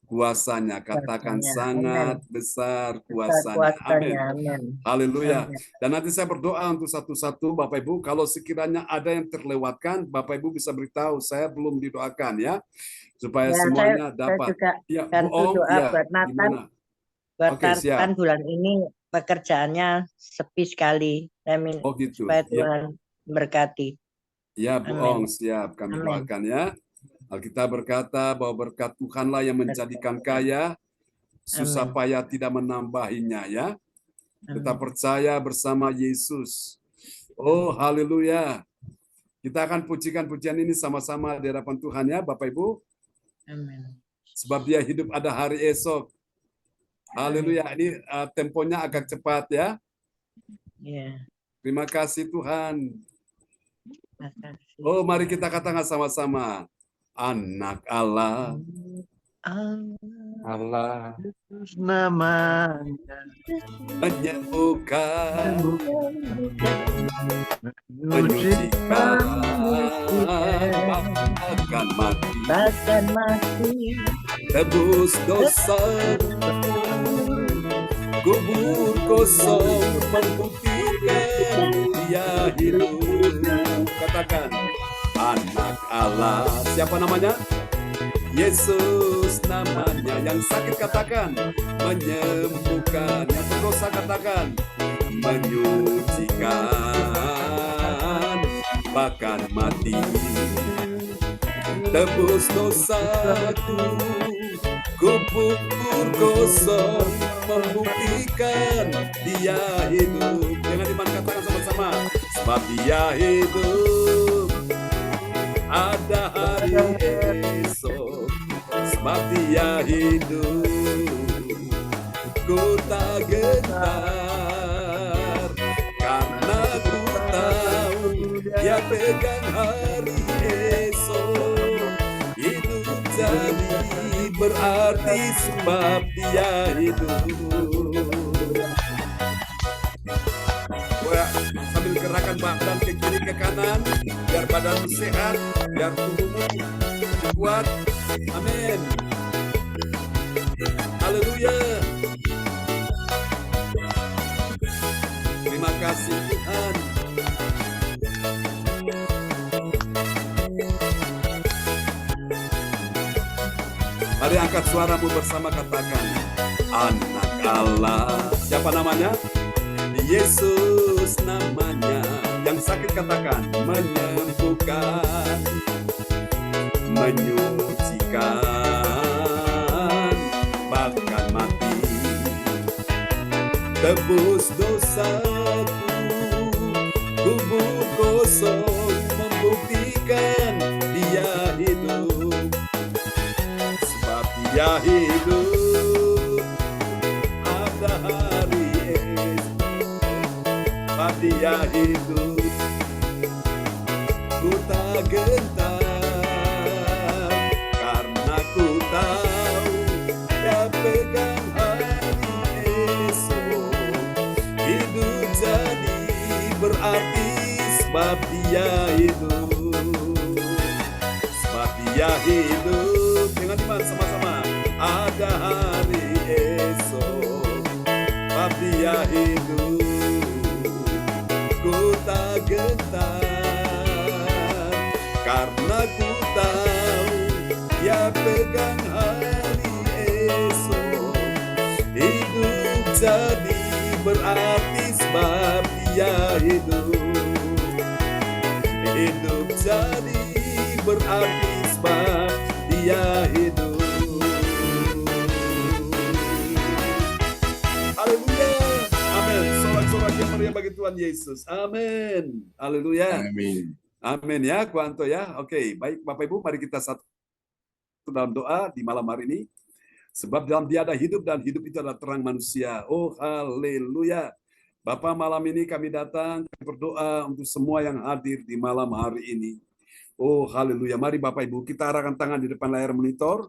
kuasanya. Katakan sangat besar kuasanya. Amin. Amin. Haleluya. Amin. Dan nanti saya berdoa untuk satu-satu Bapak Ibu. Kalau sekiranya ada yang terlewatkan, Bapak Ibu bisa beritahu saya belum didoakan ya. Supaya Ya, semuanya saya dapat. juga Ya, bantu bohong, doa ya. buat Nathan. Gimana? Buat Oke, siap. Nathan bulan ini pekerjaannya sepi sekali. Oh gitu. Supaya Ya, Tuhan berkati. ya bohong, Amin. siap. Kami Amin. doakan ya. Alkitab berkata bahwa berkat Tuhanlah yang menjadikan kaya, susah Amin. payah tidak menambahinya ya. Kita Amin. percaya bersama Yesus. Oh, haleluya. Kita akan pujikan pujian ini sama-sama di hadapan Tuhan ya, Bapak Ibu. Amin. Sebab Dia hidup, ada hari esok. Haleluya. Ini temponya agak cepat ya. Ya. Terima kasih Tuhan. Makasih. Oh, mari kita katakan sama-sama. Anak Allah. Allah namanya Menyembuhkan, menyucikan bahkan mati, Bahkan mati. tebus dosa, kubur kosong membuktikan Dia hidup. Katakan, anak Allah. Siapa namanya? Yesus namanya. Yang sakit katakan, menyembuhkan. Yang berdosa katakan, menyucikan, bahkan mati. Tebus dosaku, kubur kosong membuktikan Dia hidup. Jangan iman katakan sama-sama. Sebab Dia hidup, ada hari esok. Sebab Dia hidup, ku tak gentar, karena ku tahu Dia pegang hari esok. Hidup jadi berarti sebab Dia hidup. Sambil gerakan badan ke kiri ke kanan, biar badanmu sehat, biar tubuhmu kuat. Amin. Haleluya. Terima kasih Tuhan. Mari angkat suaramu bersama, katakan, anak Allah. Siapa namanya? Yesus namanya. Yang sakit katakan, menyembuhkan, menyucikan, bahkan mati. Tebus dosaku, kubur kosong membuktikan Dia hidup. Sebab Dia hidup, ada hari esok. Sebab Dia hidup, ku tak gentar, karena ku tahu Dia pegang hari esok. Hidup jadi berarti sebab Dia hidup. Sebab Dia hidup. Dengan iman sama-sama. Ada hari esok. Sebab Dia hidup, ku tak gentar, karena ku tahu Dia pegang hari esok. Hidup jadi berarti sebab Dia hidup. Hidup jadi berarti sebab Dia hidup. Haleluya. Amin. Sorak-sorak yang meriah bagi Tuhan Yesus. Amin. Haleluya. Amin. Amin ya, Kuanto ya. Oke, baik Bapak Ibu, mari kita satu dalam doa di malam hari ini. Sebab dalam Dia ada hidup dan hidup itu adalah terang manusia. Oh, haleluya. Bapa, malam ini kami datang berdoa untuk semua yang hadir di malam hari ini. Oh, haleluya. Mari Bapak Ibu, kita arahkan tangan di depan layar monitor.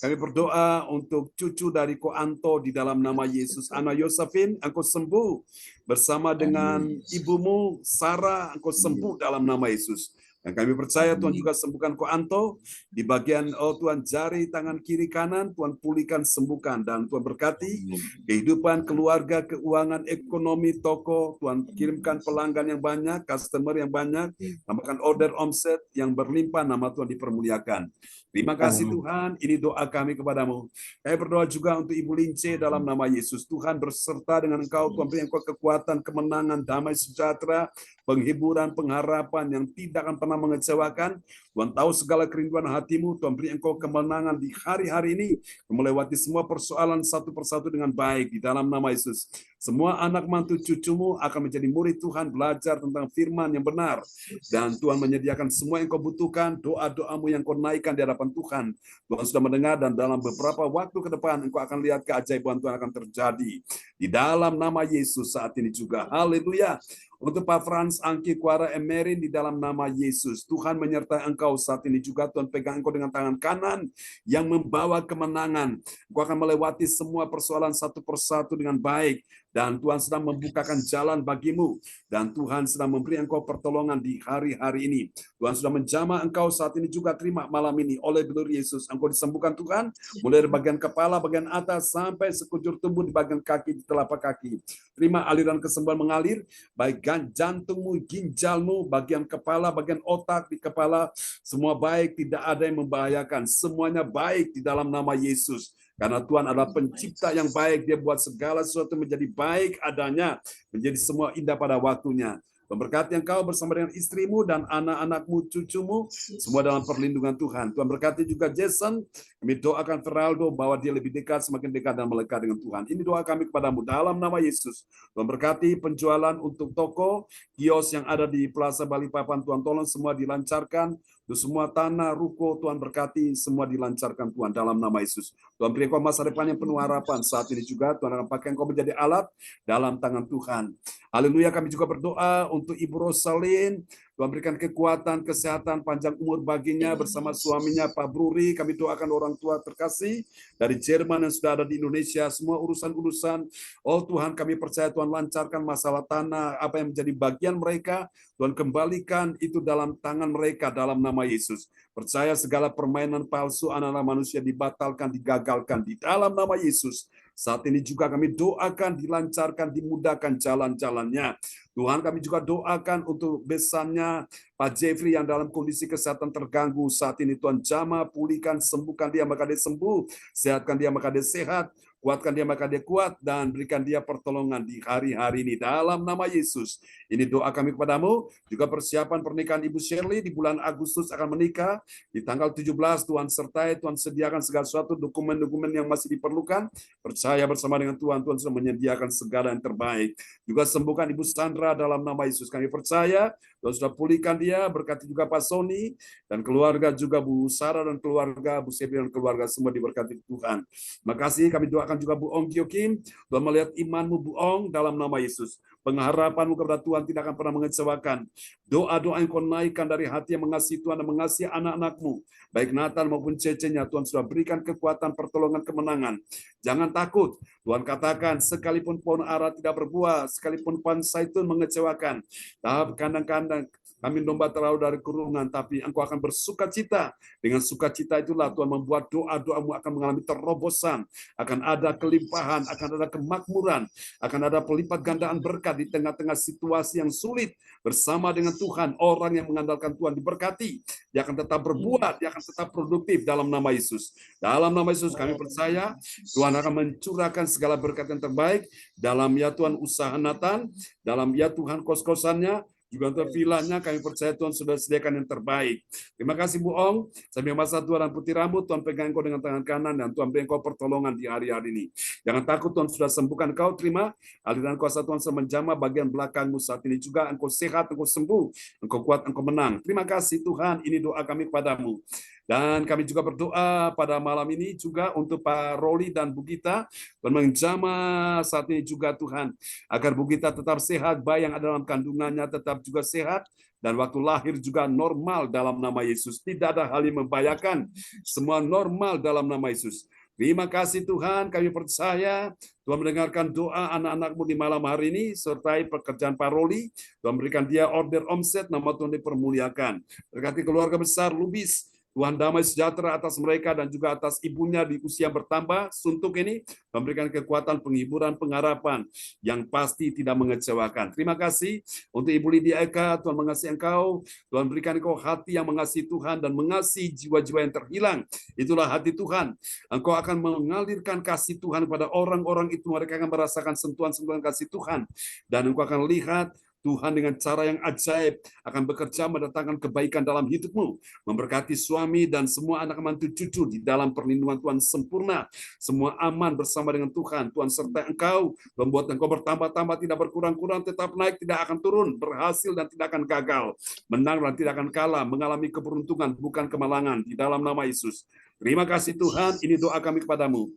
Kami berdoa untuk cucu dari Ko Anto di dalam nama Yesus. Ana Yosefin, engkau sembuh. Bersama dengan ibumu, Sarah, engkau sembuh dalam nama Yesus. Dan kami percaya Tuhan juga sembuhkan Ko Anto di bagian Tuhan jari tangan kiri kanan, Tuhan pulihkan, sembuhkan, dan Tuhan berkati kehidupan keluarga, keuangan, ekonomi, toko. Tuhan kirimkan pelanggan yang banyak, customer yang banyak, tambahkan order omset yang berlimpah, nama Tuhan dipermuliakan. Terima kasih Tuhan, ini doa kami kepadamu. Kami berdoa juga untuk Ibu Lince dalam nama Yesus. Tuhan berserta dengan engkau, Tuhan beri engkau kekuatan, kemenangan, damai sejahtera, penghiburan, pengharapan yang tidak akan pernah mengecewakan. Tuhan tahu segala kerinduan hatimu, Tuhan beri engkau kemenangan di hari-hari ini, melewati semua persoalan satu persatu dengan baik di dalam nama Yesus. Semua anak mantu cucumu akan menjadi murid Tuhan, belajar tentang firman yang benar. Dan Tuhan menyediakan semua yang kau butuhkan, doa-doamu yang kau naikkan di hadapan Tuhan. Tuhan sudah mendengar dan dalam beberapa waktu ke depan engkau akan lihat keajaiban Tuhan akan terjadi. Di dalam nama Yesus saat ini juga. Haleluya. Untuk Pak Frans, Angki, Kuara, Emerin di dalam nama Yesus. Tuhan menyertai engkau saat ini juga. Tuhan pegang engkau dengan tangan kanan yang membawa kemenangan. Engkau akan melewati semua persoalan satu persatu dengan baik. Dan Tuhan sedang membukakan jalan bagimu. Dan Tuhan sedang memberi engkau pertolongan di hari-hari ini. Tuhan sudah menjamah engkau saat ini juga. Terima malam ini oleh Gelur Yesus. Engkau disembuhkan Tuhan. Mulai dari bagian kepala, bagian atas, sampai sekujur tubuh di bagian kaki, di telapak kaki. Terima aliran kesembuhan mengalir. Baik jantungmu, ginjalmu, bagian kepala, bagian otak di kepala. Semua baik, tidak ada yang membahayakan. Semuanya baik di dalam nama Yesus. Karena Tuhan adalah pencipta yang baik, Dia buat segala sesuatu menjadi baik adanya, menjadi semua indah pada waktunya. Memberkati engkau bersama dengan istrimu dan anak-anakmu, cucumu, semua dalam perlindungan Tuhan. Tuhan berkati juga Jason. Kami doakan Feraldo bahwa dia lebih dekat, semakin dekat dan melekat dengan Tuhan. Ini doa kami kepadamu dalam nama Yesus. Tuhan berkati penjualan untuk toko, kios yang ada di Plaza Balikpapan. Tuhan tolong semua dilancarkan. Untuk semua tanah, ruko, Tuhan berkati, semua dilancarkan Tuhan dalam nama Yesus. Tuhan beri engkau masa depan yang penuh harapan. Saat ini juga Tuhan akan pakai engkau menjadi alat dalam tangan Tuhan. Haleluya, kami juga berdoa untuk Ibu Rosalin. Tuhan berikan kekuatan, kesehatan, panjang umur baginya bersama suaminya Pak Bruri. Kami doakan orang tua terkasih dari Jerman yang sudah ada di Indonesia. Semua urusan-urusan, oh Tuhan kami percaya Tuhan lancarkan masalah tanah, apa yang menjadi bagian mereka. Tuhan kembalikan itu dalam tangan mereka dalam nama Yesus. Percaya segala permainan palsu anak-anak manusia dibatalkan, digagalkan di dalam nama Yesus. Saat ini juga kami doakan dilancarkan, dimudahkan jalan-jalannya. Tuhan kami juga doakan untuk besannya Pak Jeffrey yang dalam kondisi kesehatan terganggu saat ini. Tuhan jamah, pulihkan, sembuhkan dia maka dia sembuh, sehatkan dia maka dia sehat, kuatkan dia maka dia kuat, dan berikan dia pertolongan di hari-hari ini dalam nama Yesus. Ini doa kami kepadamu. Juga persiapan pernikahan Ibu Shirley di bulan Agustus akan menikah di tanggal 17. Tuhan sertai, Tuhan sediakan segala sesuatu, dokumen-dokumen yang masih diperlukan. Percaya bersama dengan Tuhan, Tuhan sudah menyediakan segala yang terbaik. Juga sembuhkan Ibu Sandra dalam nama Yesus. Kami percaya Tuhan sudah pulihkan dia, berkati juga Pak Sony dan keluarga, juga Bu Sarah dan keluarga, Bu Sebi dan keluarga, semua diberkati Tuhan. Makasih, kami doakan juga Bu Ong Kyo Kim. Tuhan melihat imanmu Bu Ong dalam nama Yesus. Pengharapanmu kepada Tuhan tidak akan pernah mengecewakan. Doa-doa yang kau naikkan dari hati yang mengasihi Tuhan dan mengasihi anak-anakmu, baik Nathan maupun Cece-nya, Tuhan sudah berikan kekuatan, pertolongan, kemenangan. Jangan takut. Tuhan katakan, sekalipun pohon ara tidak berbuah, sekalipun pohon zaitun mengecewakan, tahap kandang-kandang kami domba terlalu dari kurungan, tapi engkau akan bersuka cita. Dengan sukacita itulah Tuhan membuat doa-doamu akan mengalami terobosan. Akan ada kelimpahan, akan ada kemakmuran, akan ada pelipat gandaan berkat di tengah-tengah situasi yang sulit. Bersama dengan Tuhan, orang yang mengandalkan Tuhan diberkati. Dia akan tetap berbuat, dia akan tetap produktif dalam nama Yesus. Dalam nama Yesus kami percaya Tuhan akan mencurahkan segala berkat yang terbaik dalam ya Tuhan usaha Nathan, dalam ya Tuhan kos-kosannya, juga untuk vilanya kami percaya Tuhan sudah sediakan yang terbaik. Terima kasih Bu Ong. Sambil masa tua dan putih rambut, Tuhan pegang engkau dengan tangan kanan dan Tuhan beri engkau pertolongan di hari-hari ini. Jangan takut, Tuhan sudah sembuhkan engkau. Terima aliran kuasa Tuhan sudah menjamah bagian belakangmu saat ini juga. Engkau sehat, engkau sembuh, engkau kuat, engkau menang. Terima kasih Tuhan. Ini doa kami kepadamu. Dan kami juga berdoa pada malam ini juga untuk Pak Roli dan Bu Gita, Tuhan menjamah saat ini juga Tuhan, agar Bu Gita tetap sehat, bayi yang ada dalam kandungannya tetap juga sehat, dan waktu lahir juga normal dalam nama Yesus. Tidak ada hal yang membahayakan, semua normal dalam nama Yesus. Terima kasih Tuhan, kami percaya Tuhan mendengarkan doa anak-anak-Mu di malam hari ini, sertai pekerjaan Pak Roli. Tuhan berikan dia order omset, nama Tuhan dipermuliakan. Berkati keluarga besar Lubis, Tuhan damai sejahtera atas mereka dan juga atas ibunya di usia bertambah suntuk ini, memberikan kekuatan, penghiburan, pengharapan yang pasti tidak mengecewakan. Terima kasih untuk Ibu Lydia Eka, Tuhan mengasihi Engkau, Tuhan berikan Engkau hati yang mengasihi Tuhan dan mengasihi jiwa-jiwa yang terhilang. Itulah hati Tuhan. Engkau akan mengalirkan kasih Tuhan kepada orang-orang itu, mereka akan merasakan sentuhan-sentuhan kasih Tuhan. Dan Engkau akan lihat Tuhan dengan cara yang ajaib akan bekerja mendatangkan kebaikan dalam hidupmu, memberkati suami dan semua anak mantu cucu di dalam perlindungan Tuhan sempurna, semua aman bersama dengan Tuhan. Tuhan sertai engkau, membuat engkau bertambah-tambah, tidak berkurang-kurang, tetap naik, tidak akan turun, berhasil dan tidak akan gagal, menang dan tidak akan kalah, mengalami keberuntungan bukan kemalangan di dalam nama Yesus. Terima kasih Tuhan, ini doa kami kepadamu.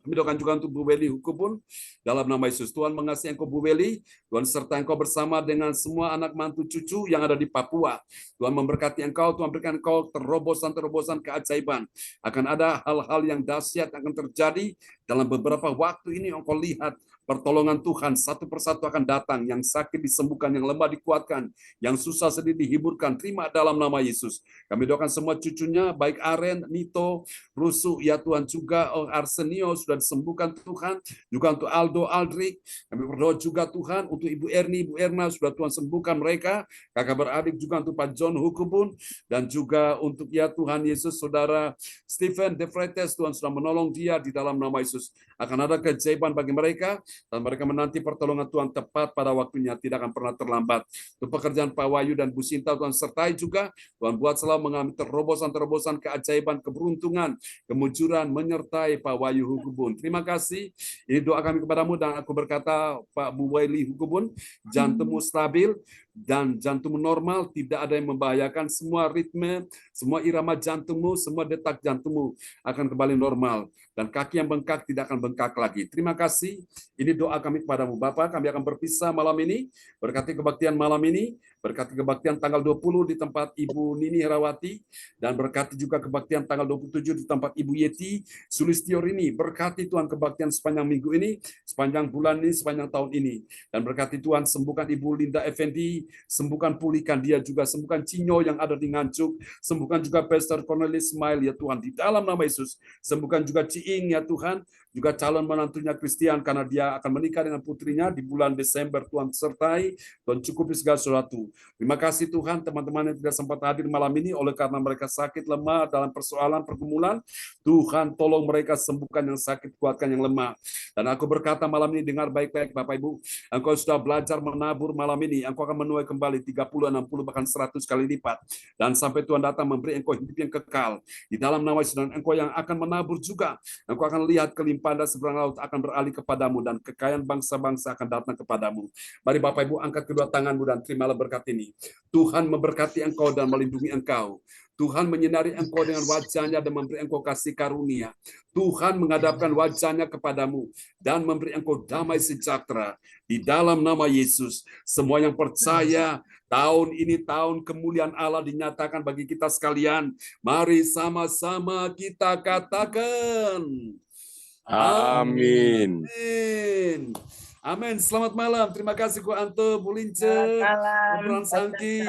Kami doakan juga untuk Bu Weli Hukubun dalam nama Yesus. Tuhan mengasihi engkau Bu Weli, Tuhan serta engkau bersama dengan semua anak mantu cucu yang ada di Papua. Tuhan memberkati engkau, Tuhan berikan engkau terobosan-terobosan keajaiban. Akan ada hal-hal yang dahsyat akan terjadi dalam beberapa waktu ini. Engkau lihat pertolongan Tuhan satu persatu akan datang, yang sakit disembuhkan, yang lemah dikuatkan, yang susah sedih dihiburkan. Terima dalam nama Yesus. Kami doakan semua cucunya, baik Aren, Nito, Rusu, ya Tuhan, juga Arsenio sudah disembuhkan Tuhan, juga untuk Aldo, Aldrik. Kami berdoa juga Tuhan untuk Ibu Erni, Ibu Erna, sudah Tuhan sembuhkan mereka. Kakak beradik juga untuk Pak John Hukubun, dan juga untuk ya Tuhan Yesus, Saudara Stephen De Freites, Tuhan sudah menolong dia di dalam nama Yesus. Akan ada keajaiban bagi mereka, dan mereka menanti pertolongan Tuhan tepat pada waktunya, tidak akan pernah terlambat. Untuk pekerjaan Pak Wahyu dan Bu Sinta, Tuhan sertai juga, Tuhan buat selalu mengalami terobosan-terobosan keajaiban, keberuntungan, kemujuran menyertai Pak Wahyu Hukubun. Terima kasih, ini doa kami kepadamu, dan aku berkata Pak Bu Weli Hukubun, jantungmu stabil, dan jantung normal, tidak ada yang membahayakan, semua ritme, semua irama jantungmu, semua detak jantungmu akan kembali normal, dan kaki yang bengkak tidak akan bengkak lagi. Terima kasih, ini doa kami kepadamu Bapa. Kami akan berpisah malam ini, berkati kebaktian malam ini, berkati kebaktian tanggal 20 di tempat Ibu Nini Herawati, dan berkati juga kebaktian tanggal 27 di tempat Ibu Yeti Sulistiorini. Berkati Tuhan kebaktian sepanjang minggu ini, sepanjang bulan ini, sepanjang tahun ini, dan berkati Tuhan sembuhkan Ibu Linda Effendi, sembuhkan pulihkan dia juga, sembuhkan Cinyo yang ada di Nganjuk, sembuhkan juga Pastor Cornelis Smile ya Tuhan, di dalam nama Yesus. Sembuhkan juga Ciing ya Tuhan, juga calon menantunya Christian, karena dia akan menikah dengan putrinya di bulan Desember. Tuhan sertai, Tuhan cukupi segala sesuatu. Terima kasih Tuhan, teman-teman yang tidak sempat hadir malam ini oleh karena mereka sakit lemah dalam persoalan pergumulan. Tuhan tolong mereka, sembuhkan yang sakit, kuatkan yang lemah. Dan aku berkata malam ini, dengar baik-baik Bapak Ibu, engkau sudah belajar menabur malam ini, engkau akan menuai kembali 30, 60, bahkan 100 kali lipat. Dan sampai Tuhan datang memberi engkau hidup yang kekal di dalam nama Yesus. Dan engkau yang akan menabur juga, engkau akan lihat kelimpahan dan seberang laut akan beralih kepadamu, dan kekayaan bangsa-bangsa akan datang kepadamu. Mari Bapak Ibu angkat kedua tanganmu dan terimalah berkat ini. Tuhan memberkati engkau dan melindungi engkau. Tuhan menyinari engkau dengan wajahnya dan memberi engkau kasih karunia. Tuhan menghadapkan wajahnya kepadamu dan memberi engkau damai sejahtera. Di dalam nama Yesus, semua yang percaya tahun ini tahun kemuliaan Allah dinyatakan bagi kita sekalian. Mari sama-sama kita katakan. Amin. Amin. Amin. Selamat malam. Terima kasih Ko Anto, Bu Lince, Bu Frans Angki.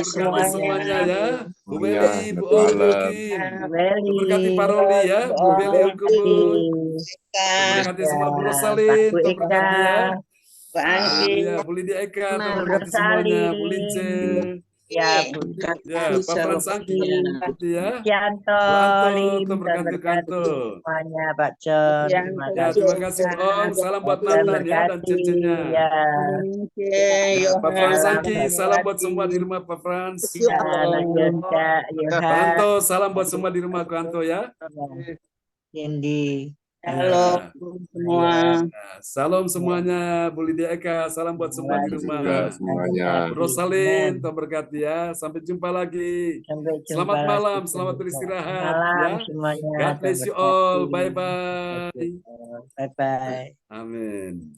Semuanya ya. Bu Beli, Bu Oki. Berkati Paroli ya. Bu Beli Hukubun. Berkati semua Bu Rosalin. Berkati ya. Bu Angki. Ya, Bu Lydia Eka. Berkati semuanya. Bu Lince. Ya, Bu Ya, Pak Frans Angki. Ya. Yanto, Berkati Kanto. semuanya Pak John. Ya, terima kasih Om. Salam buat Nathan ya dan cecenya. Ya. Pak Frans Angki, salam buat semua di rumah Pak Frans. Kanto, salam buat semua di rumah Kanto ya. Cindy. Halo semua. Nah, salam semuanya, Bu Lydia Eka. Salam buat semua di rumah. juga semuanya. Bu Rosalin, Tuhan berkati ya. Sampai jumpa lagi. Sampai jumpa Selamat lagi. malam, selamat beristirahat Malam ya. semuanya. God bless you all. Bye bye. Bye bye. Amin.